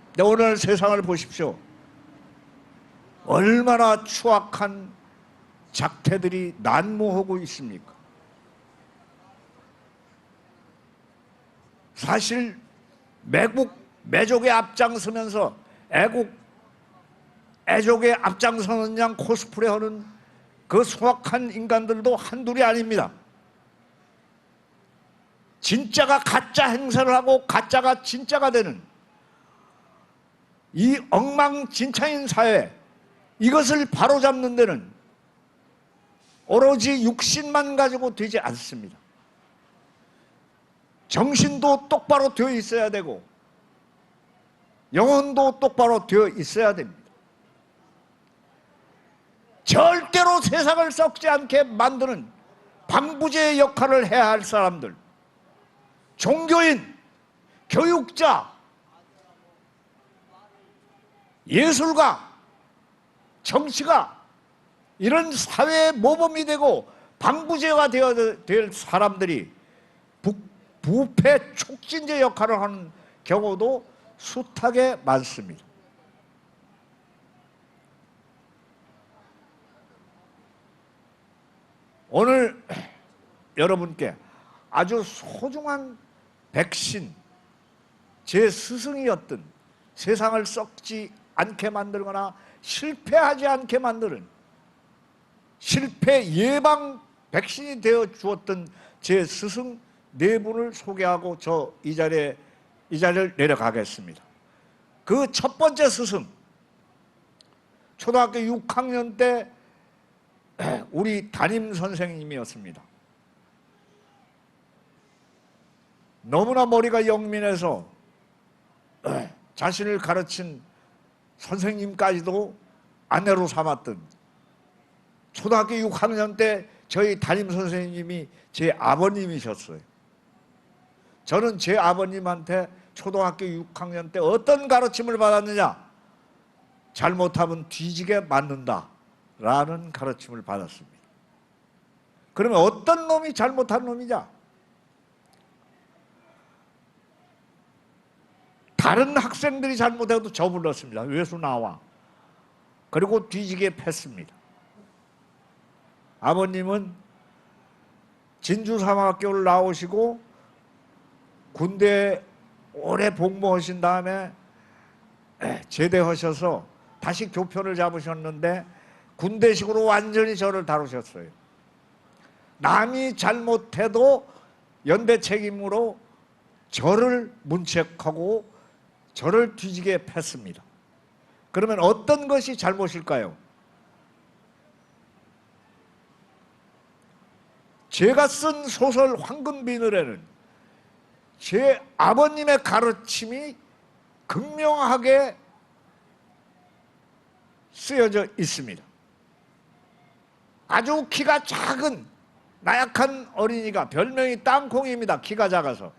근데 오늘 세상을 보십시오. 얼마나 추악한 작태들이 난무하고 있습니까? 사실 매족에 앞장서면서 애족에 앞장서는 양 코스프레하는 그 소악한 인간들도 한둘이 아닙니다. 진짜가 가짜 행세를 하고 가짜가 진짜가 되는 이 엉망진창인 사회, 이것을 바로잡는 데는 오로지 육신만 가지고 되지 않습니다. 정신도 똑바로 되어 있어야 되고 영혼도 똑바로 되어 있어야 됩니다. 절대로 세상을 썩지 않게 만드는 방부제의 역할을 해야 할 사람들, 종교인, 교육자, 예술가, 정치가 이런 사회의 모범이 되고 방부제가 되어야 될 사람들이 부패 촉진제 역할을 하는 경우도 숱하게 많습니다. 오늘 여러분께 아주 소중한 백신, 제 스승이었던, 세상을 썩지 않게 만들거나 실패하지 않게 만드는 실패 예방 백신이 되어 주었던 제 스승 네 분을 소개하고 저 이 자리를 내려가겠습니다. 그 첫 번째 스승, 초등학교 6학년 때 우리 담임 선생님이었습니다. 너무나 머리가 영민해서 자신을 가르친 선생님까지도 아내로 삼았던, 초등학교 6학년 때 저희 담임 선생님이 제 아버님이셨어요. 저는 제 아버님한테 초등학교 6학년 때 어떤 가르침을 받았느냐? 잘못하면 뒤지게 맞는다 라는 가르침을 받았습니다. 그러면 어떤 놈이 잘못한 놈이냐? 다른 학생들이 잘못해도 저 불렀습니다. 외수 나와. 그리고 뒤지게 팼습니다. 아버님은 진주사관학교를 나오시고 군대에 오래 복무하신 다음에 제대하셔서 다시 교편을 잡으셨는데 군대식으로 완전히 저를 다루셨어요. 남이 잘못해도 연대 책임으로 저를 문책하고 저를 뒤지게 팼습니다. 그러면 어떤 것이 잘못일까요? 제가 쓴 소설 황금비늘에는 제 아버님의 가르침이 극명하게 쓰여져 있습니다. 아주 키가 작은 나약한 어린이가 별명이 땅콩입니다. 키가 작아서.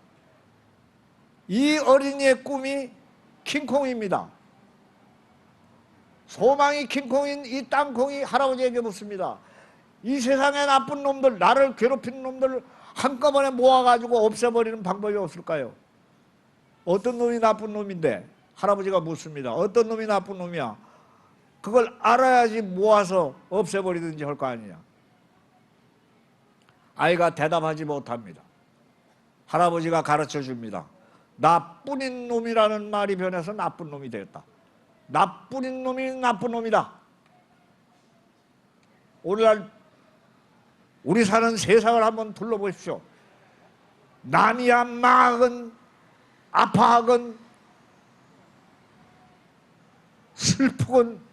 이 어린이의 꿈이 킹콩입니다. 소망이 킹콩인 이 땅콩이 할아버지에게 묻습니다. 이 세상에 나쁜 놈들, 나를 괴롭히는 놈들을 한꺼번에 모아가지고 없애버리는 방법이 없을까요? 어떤 놈이 나쁜 놈인데? 할아버지가 묻습니다. 어떤 놈이 나쁜 놈이야? 그걸 알아야지 모아서 없애버리든지 할 거 아니냐. 아이가 대답하지 못합니다. 할아버지가 가르쳐 줍니다. 나뿐인 놈이라는 말이 변해서 나쁜 놈이 되었다. 나뿐인 놈이 나쁜 놈이다. 오늘날 우리 사는 세상을 한번 둘러보십시오. 남이야 망하건 아파하건 슬프건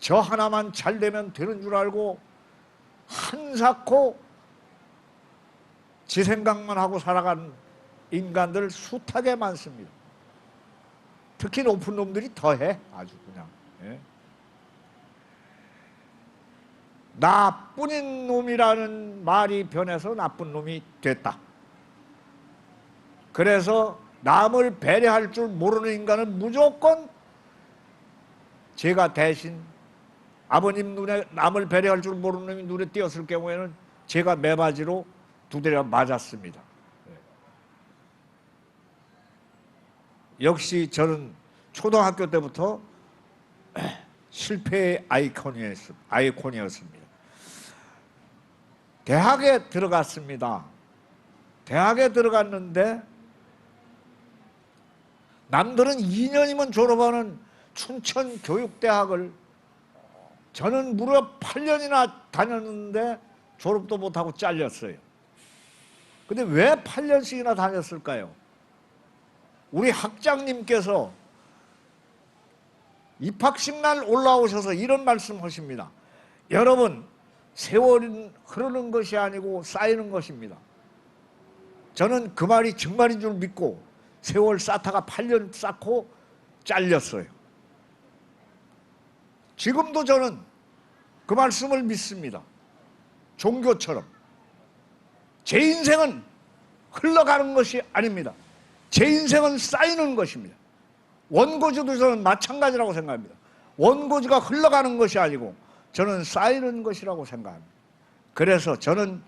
저 하나만 잘 되면 되는 줄 알고 한사코 지 생각만 하고 살아가는 인간들 숱하게 많습니다. 특히 높은 놈들이 더해. 아주 그냥. 예. 나뿐인 놈이라는 말이 변해서 나쁜 놈이 됐다. 그래서 남을 배려할 줄 모르는 인간은 무조건 제가 대신 아버님 눈에 남을 배려할 줄 모르는 놈이 눈에 띄었을 경우에는 제가 매바지로 두드려 맞았습니다. 역시 저는 초등학교 때부터 실패의 아이콘이었습니다. 대학에 들어갔습니다. 대학에 들어갔는데 남들은 2년이면 졸업하는 춘천교육대학을 저는 무려 8년이나 다녔는데 졸업도 못하고 잘렸어요. 근데 왜 8년씩이나 다녔을까요? 우리 학장님께서 입학식 날 올라오셔서 이런 말씀하십니다. 여러분, 세월은 흐르는 것이 아니고 쌓이는 것입니다. 저는 그 말이 정말인 줄 믿고 세월 쌓다가 8년 쌓고 잘렸어요. 지금도 저는 그 말씀을 믿습니다. 종교처럼. 제 인생은 흘러가는 것이 아닙니다. 제 인생은 쌓이는 것입니다. 원고지도 저는 마찬가지라고 생각합니다. 원고지가 흘러가는 것이 아니고 저는 쌓이는 것이라고 생각합니다. 그래서 저는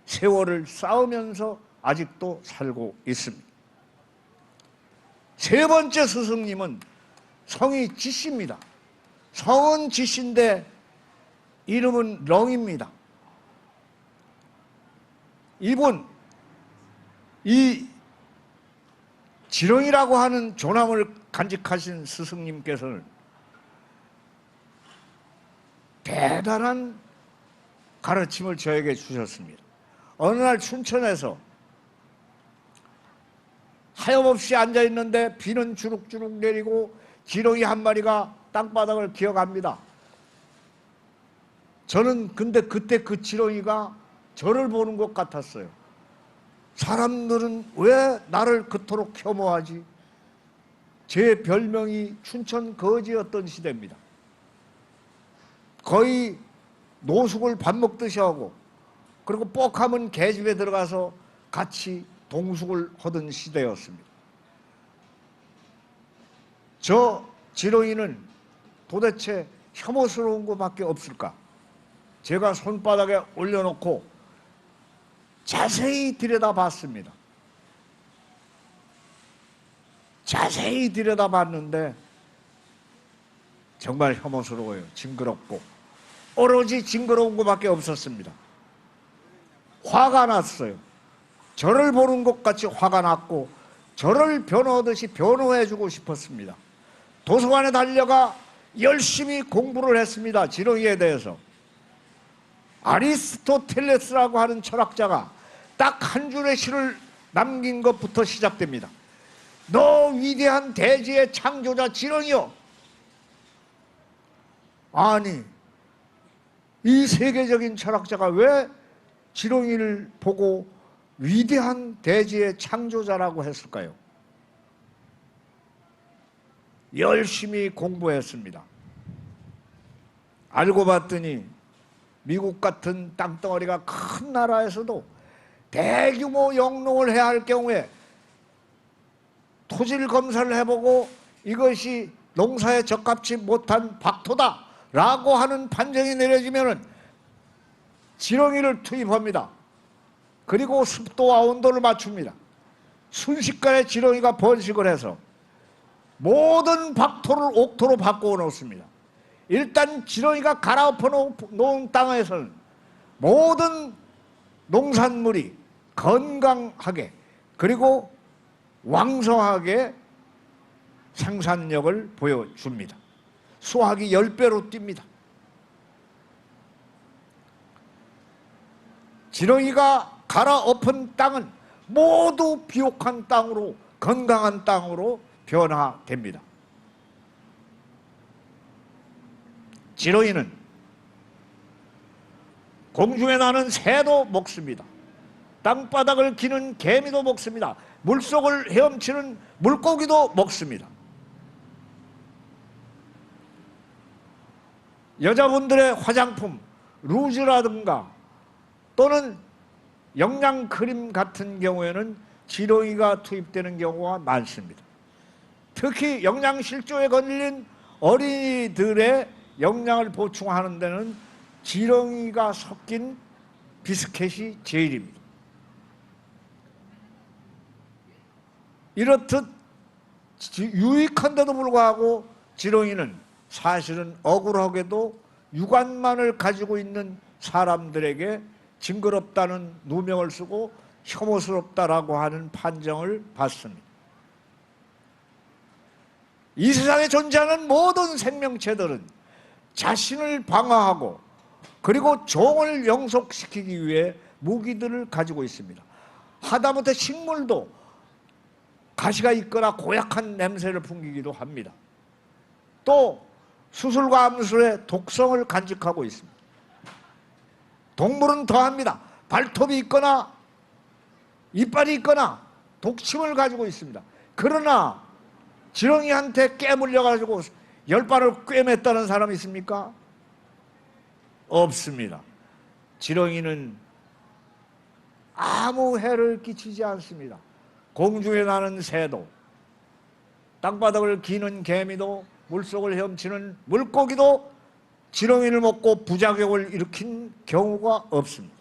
세월을 쌓으면서 아직도 살고 있습니다. 세 번째 스승님은 성이 지씨입니다. 성은 지씨인데 이름은 렁입니다. 이분 이 지렁이라고 하는 조남을 간직하신 스승님께서는 대단한 가르침을 저에게 주셨습니다. 어느 날 춘천에서 하염없이 앉아있는데 비는 주룩주룩 내리고 지렁이 한 마리가 땅바닥을 기어갑니다. 저는 근데 그때 그 지렁이가 저를 보는 것 같았어요. 사람들은 왜 나를 그토록 혐오하지? 제 별명이 춘천 거지였던 시대입니다. 거의 노숙을 밥 먹듯이 하고 그리고 뻑하면 개집에 들어가서 같이 동숙을 하던 시대였습니다. 저 지렁이는 도대체 혐오스러운 것밖에 없을까? 제가 손바닥에 올려놓고 자세히 들여다봤습니다. 자세히 들여다봤는데 정말 혐오스러워요. 징그럽고 오로지 징그러운 것밖에 없었습니다. 화가 났어요. 저를 보는 것 같이 화가 났고 저를 변호하듯이 변호해주고 싶었습니다. 도서관에 달려가 열심히 공부를 했습니다. 지렁이에 대해서. 아리스토텔레스라고 하는 철학자가 딱 한 줄의 시를 남긴 것부터 시작됩니다. 너 위대한 대지의 창조자 지렁이여. 아니, 이 세계적인 철학자가 왜 지렁이를 보고 위대한 대지의 창조자라고 했을까요? 열심히 공부했습니다. 알고 봤더니 미국 같은 땅덩어리가 큰 나라에서도 대규모 영농을 해야 할 경우에 토질 검사를 해보고 이것이 농사에 적합치 못한 박토다라고 하는 판정이 내려지면은 지렁이를 투입합니다. 그리고 습도와 온도를 맞춥니다. 순식간에 지렁이가 번식을 해서 모든 박토를 옥토로 바꾸어 놓습니다. 일단 지렁이가 갈아엎어 놓은 땅에서는 모든 농산물이 건강하게 그리고 왕성하게 생산력을 보여줍니다. 수확이 10배로 뜁니다. 지렁이가 갈아엎은 땅은 모두 비옥한 땅으로 건강한 땅으로 변화됩니다. 지렁이는 공중에 나는 새도 먹습니다. 땅바닥을 기는 개미도 먹습니다. 물속을 헤엄치는 물고기도 먹습니다. 여자분들의 화장품, 루즈라든가 또는 영양 크림 같은 경우에는 지렁이가 투입되는 경우가 많습니다. 특히 영양실조에 걸린 어린이들의 영양을 보충하는 데는 지렁이가 섞인 비스켓이 제일입니다. 이렇듯 유익한데도 불구하고 지렁이는 사실은 억울하게도 유관만을 가지고 있는 사람들에게 징그럽다는 누명을 쓰고 혐오스럽다라고 하는 판정을 받습니다. 이 세상에 존재하는 모든 생명체들은 자신을 방어하고 그리고 종을 영속시키기 위해 무기들을 가지고 있습니다. 하다못해 식물도 가시가 있거나 고약한 냄새를 풍기기도 합니다. 또 수술과 암술의 독성을 간직하고 있습니다. 동물은 더합니다. 발톱이 있거나 이빨이 있거나 독침을 가지고 있습니다. 그러나 지렁이한테 깨물려가지고 10발을 꿰맸다는 사람이 있습니까? 없습니다. 지렁이는 아무 해를 끼치지 않습니다. 공중에 나는 새도, 땅바닥을 기는 개미도, 물속을 헤엄치는 물고기도 지렁이를 먹고 부작용을 일으킨 경우가 없습니다.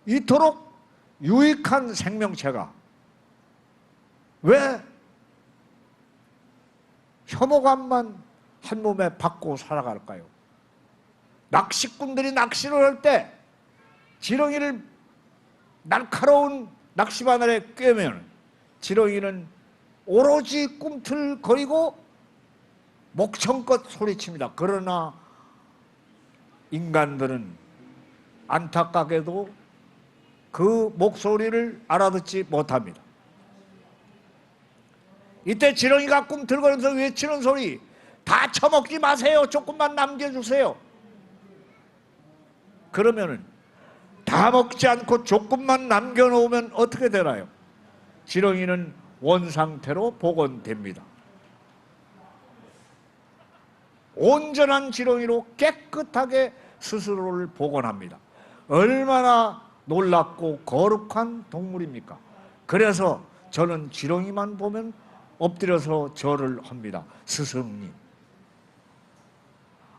이토록 유익한 생명체가 왜 혐오감만 한 몸에 받고 살아갈까요? 낚시꾼들이 낚시를 할 때 지렁이를 날카로운 낚시바늘에 꿰면 지렁이는 오로지 꿈틀거리고 목청껏 소리칩니다. 그러나 인간들은 안타깝게도 그 목소리를 알아듣지 못합니다. 이때 지렁이가 꿈틀거리면서 외치는 소리, 다 처먹지 마세요. 조금만 남겨주세요. 그러면은 다 먹지 않고 조금만 남겨놓으면 어떻게 되나요? 지렁이는 원상태로 복원됩니다. 온전한 지렁이로 깨끗하게 스스로를 복원합니다. 얼마나 놀랍고 거룩한 동물입니까? 그래서 저는 지렁이만 보면 엎드려서 절을 합니다. 스승님.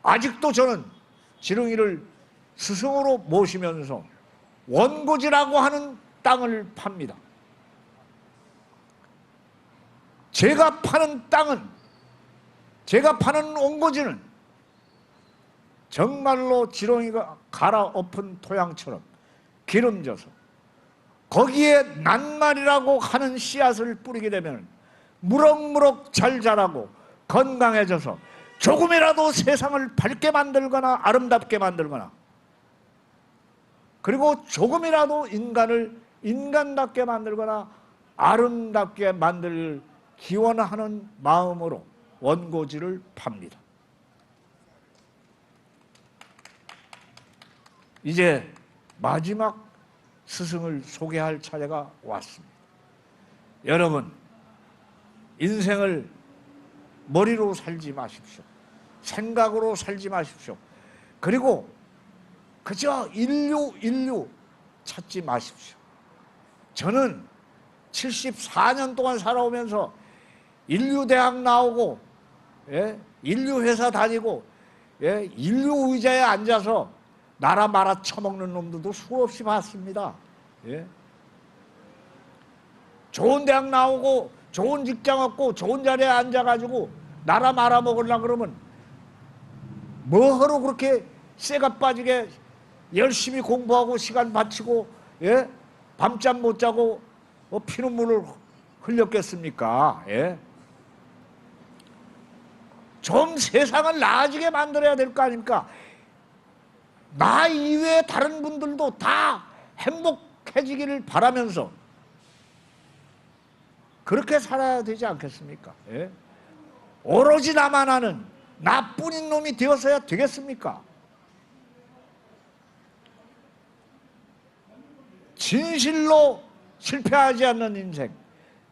아직도 저는 지렁이를 스승으로 모시면서 원고지라고 하는 땅을 팝니다. 제가 파는 땅은, 제가 파는 원고지는 정말로 지렁이가 갈아엎은 토양처럼 기름져서 거기에 낱말이라고 하는 씨앗을 뿌리게 되면 무럭무럭 잘 자라고 건강해져서 조금이라도 세상을 밝게 만들거나 아름답게 만들거나 그리고 조금이라도 인간을 인간답게 만들거나 아름답게 만들 기원하는 마음으로 원고지를 팝니다. 이제 마지막 스승을 소개할 차례가 왔습니다. 여러분, 인생을 머리로 살지 마십시오. 생각으로 살지 마십시오. 그리고 그저 인류 찾지 마십시오. 저는 74년 동안 살아오면서 인류대학 나오고, 예? 인류회사 다니고, 예? 인류 의자에 앉아서 나라 말아 처먹는 놈들도 수없이 봤습니다. 예? 좋은 대학 나오고 좋은 직장 얻고 좋은 자리에 앉아가지고 나라 말아 먹으려고 그러면 뭐하러 그렇게 쇠가 빠지게 열심히 공부하고 시간 바치고, 예? 밤잠 못 자고 피눈물을 흘렸겠습니까? 예? 좀 세상을 나아지게 만들어야 될 거 아닙니까? 나 이외에 다른 분들도 다 행복해지기를 바라면서 그렇게 살아야 되지 않겠습니까? 예? 오로지 나만 아는 나뿐인 놈이 되어서야 되겠습니까? 진실로 실패하지 않는 인생,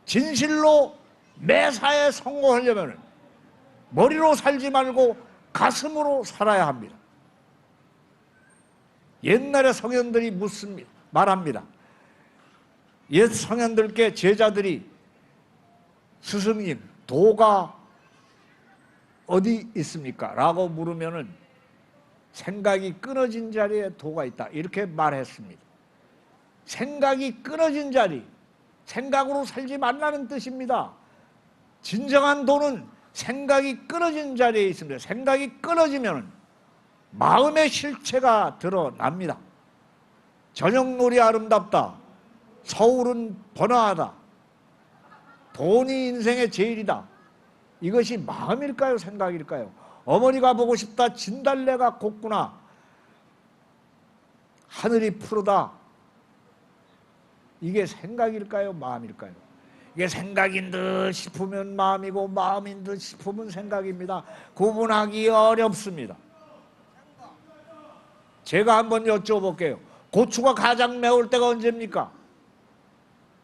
진실로 매사에 성공하려면 머리로 살지 말고 가슴으로 살아야 합니다. 옛날에 성현들이 묻습니다. 말합니다. 옛 성현들께 제자들이 스승님, 도가 어디 있습니까? 라고 물으면은 생각이 끊어진 자리에 도가 있다. 이렇게 말했습니다. 생각이 끊어진 자리, 생각으로 살지 말라는 뜻입니다. 진정한 도는 생각이 끊어진 자리에 있습니다. 생각이 끊어지면 마음의 실체가 드러납니다. 저녁놀이 아름답다. 서울은 번화하다. 돈이 인생의 제일이다. 이것이 마음일까요? 생각일까요? 어머니가 보고 싶다. 진달래가 곱구나. 하늘이 푸르다. 이게 생각일까요? 마음일까요? 이게 생각인 듯 싶으면 마음이고 마음인 듯 싶으면 생각입니다. 구분하기 어렵습니다. 제가 한번 여쭤볼게요. 고추가 가장 매울 때가 언제입니까?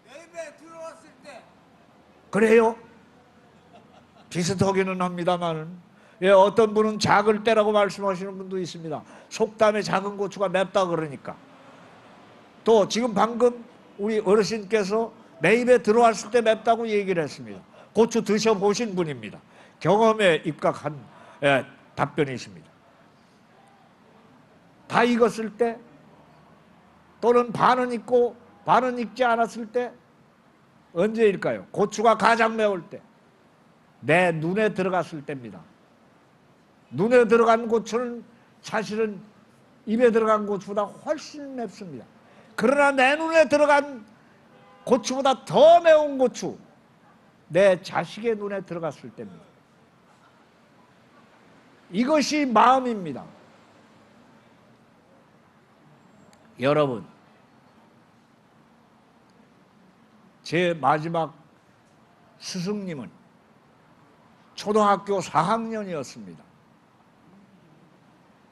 내 입에 들어왔을 때.
그래요? 비슷하기는 합니다만은, 예, 어떤 분은 작을 때라고 말씀하시는 분도 있습니다. 속담에 작은 고추가 맵다 그러니까. 또 지금 방금 우리 어르신께서 내 입에 들어왔을 때 맵다고 얘기를 했습니다. 고추 드셔보신 분입니다. 경험에 입각한, 예, 답변이십니다. 다 익었을 때, 또는 반은 익고 반은 익지 않았을 때, 언제일까요? 고추가 가장 매울 때, 내 눈에 들어갔을 때입니다. 눈에 들어간 고추는 사실은 입에 들어간 고추보다 훨씬 맵습니다. 그러나 내 눈에 들어간 고추보다 더 매운 고추, 내 자식의 눈에 들어갔을 때입니다. 이것이 마음입니다. 여러분, 제 마지막 스승님은 초등학교 4학년이었습니다.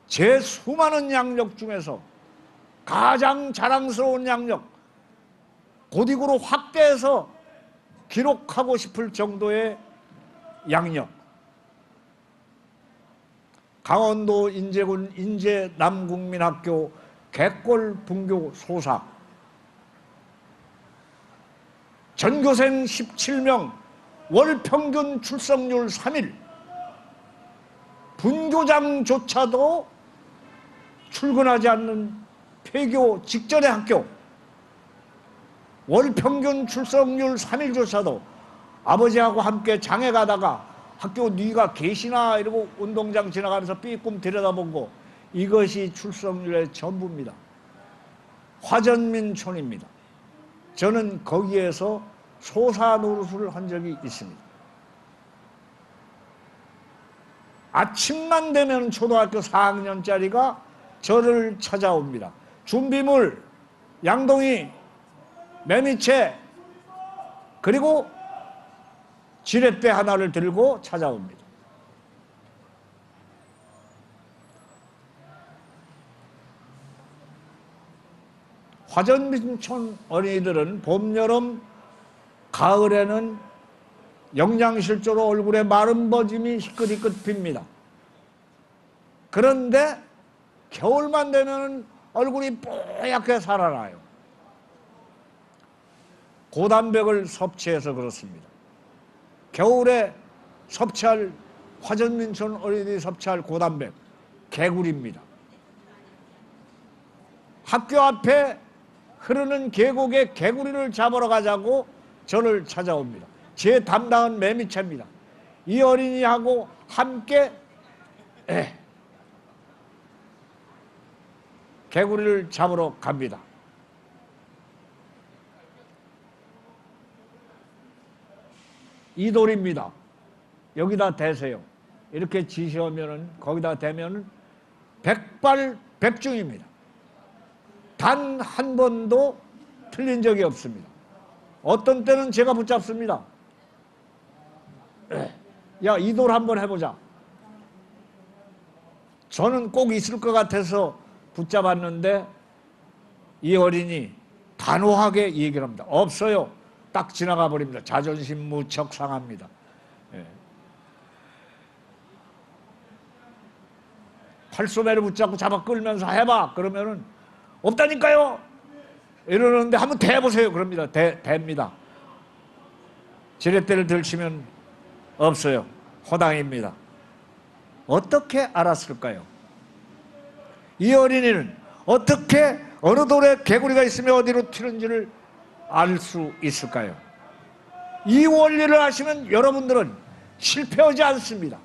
제 수많은 양력 중에서 가장 자랑스러운 양력, 고딕으로 확대해서 기록하고 싶을 정도의 양력. 강원도 인제군 인제 남국민학교 객골 분교 소사. 전교생 17명, 월 평균 출석률 3일. 분교장조차도 출근하지 않는 폐교 직전의 학교. 월 평균 출석률 3일조차도 아버지하고 함께 장에 가다가 학교 네가 계시나 이러고 운동장 지나가면서 삐끔 들여다보고, 이것이 출석률의 전부입니다. 화전민촌입니다. 저는 거기에서 소사 노릇을 한 적이 있습니다. 아침만 되면 초등학교 4학년짜리가 저를 찾아옵니다. 준비물, 양동이, 매미채, 그리고 지렛대 하나를 들고 찾아옵니다. 화전민촌 어린이들은 봄, 여름, 가을에는 영양실조로 얼굴에 마른 버짐이 희끗희끗 핍니다. 그런데 겨울만 되면 얼굴이 뽀얗게 살아나요. 고단백을 섭취해서 그렇습니다. 겨울에 섭취할 화전민촌 어린이들이 섭취할 고단백 개구리입니다. 학교 앞에 흐르는 계곡에 개구리를 잡으러 가자고 저를 찾아옵니다. 제 담당은 매미채입니다. 이 어린이하고 함께 개구리를 잡으러 갑니다. 이 돌입니다. 여기다 대세요. 이렇게 지시하면은 거기다 대면은 백발백중입니다. 단 한 번도 틀린 적이 없습니다. 어떤 때는 제가 붙잡습니다. 야, 이 돌 한번 해보자. 저는 꼭 있을 것 같아서 붙잡았는데 이 어린이 단호하게 얘기를 합니다. 없어요. 딱 지나가 버립니다. 자존심 무척 상합니다. 예. 팔소매를 붙잡고 잡아 끌면서 해봐. 그러면은 없다니까요. 이러는데 한번 대보세요. 그럽니다. 대입니다. 지렛대를 들치면 없어요. 허당입니다. 어떻게 알았을까요? 이 어린이는 어떻게 어느 돌에 개구리가 있으면 어디로 튀는지를 알 수 있을까요? 이 원리를 아시면 여러분들은 실패하지 않습니다.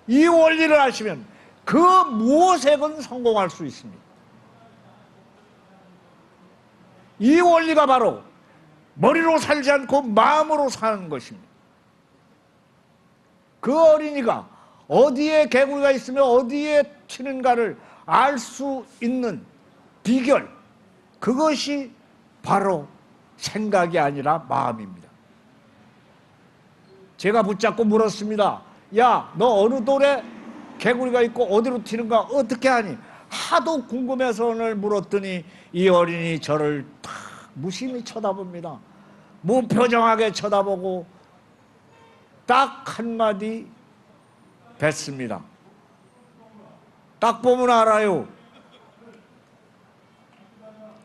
이 원리를 아시면 그 무엇에건 성공할 수 있습니다. 이 원리가 바로 머리로 살지 않고 마음으로 사는 것입니다. 그 어린이가 어디에 개구리가 있으면 어디에 튀는가를 알 수 있는 비결, 그것이 바로 생각이 아니라 마음입니다. 제가 붙잡고 물었습니다. 야, 너 어느 돌에 개구리가 있고 어디로 튀는가 어떻게 하니? 하도 궁금해서 오늘 물었더니 이 어린이 저를 탁 무심히 쳐다봅니다. 무표정하게 쳐다보고 딱 한마디 뱉습니다. 딱 보면 알아요.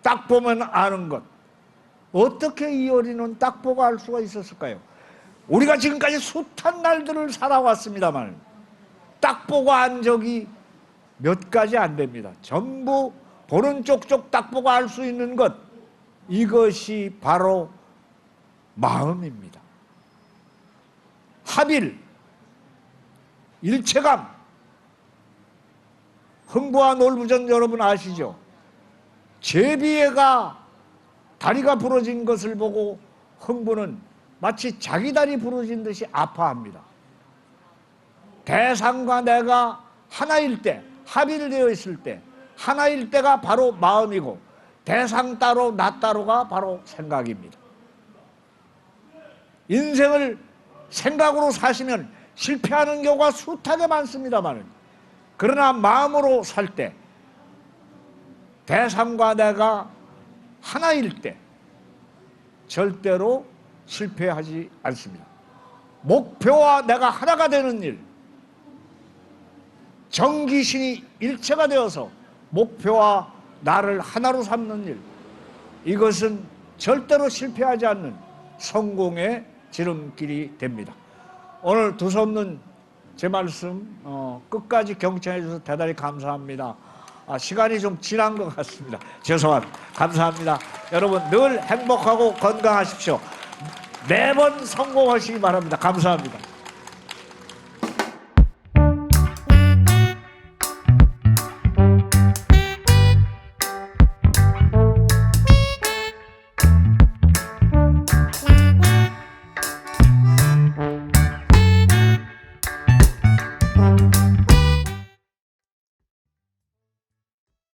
딱 보면 아는 것. 어떻게 이 어린이는 딱 보고 알 수가 있었을까요? 우리가 지금까지 숱한 날들을 살아왔습니다만 딱 보고 안 적이 몇 가지 안 됩니다. 전부 보는 쪽쪽 딱 보고 알 수 있는 것, 이것이 바로 마음입니다. 합일, 일체감, 흥부와 놀부전 여러분 아시죠? 제비애가 다리가 부러진 것을 보고 흥부는 마치 자기 다리 부러진 듯이 아파합니다. 대상과 내가 하나일 때, 합일되어 있을 때 하나일 때가 바로 마음이고 대상 따로 나 따로가 바로 생각입니다. 인생을 생각으로 사시면 실패하는 경우가 숱하게 많습니다만 그러나 마음으로 살 때 대상과 내가 하나일 때 절대로 실패하지 않습니다. 목표와 내가 하나가 되는 일, 정기신이 일체가 되어서 목표와 나를 하나로 삼는 일, 이것은 절대로 실패하지 않는 성공의 지름길이 됩니다. 오늘 두서없는 제 말씀 끝까지 경청해 주셔서 대단히 감사합니다. 시간이 좀 지난 것 같습니다. 죄송합니다. 감사합니다. 여러분 늘 행복하고 건강하십시오. 매번 성공하시기 바랍니다. 감사합니다.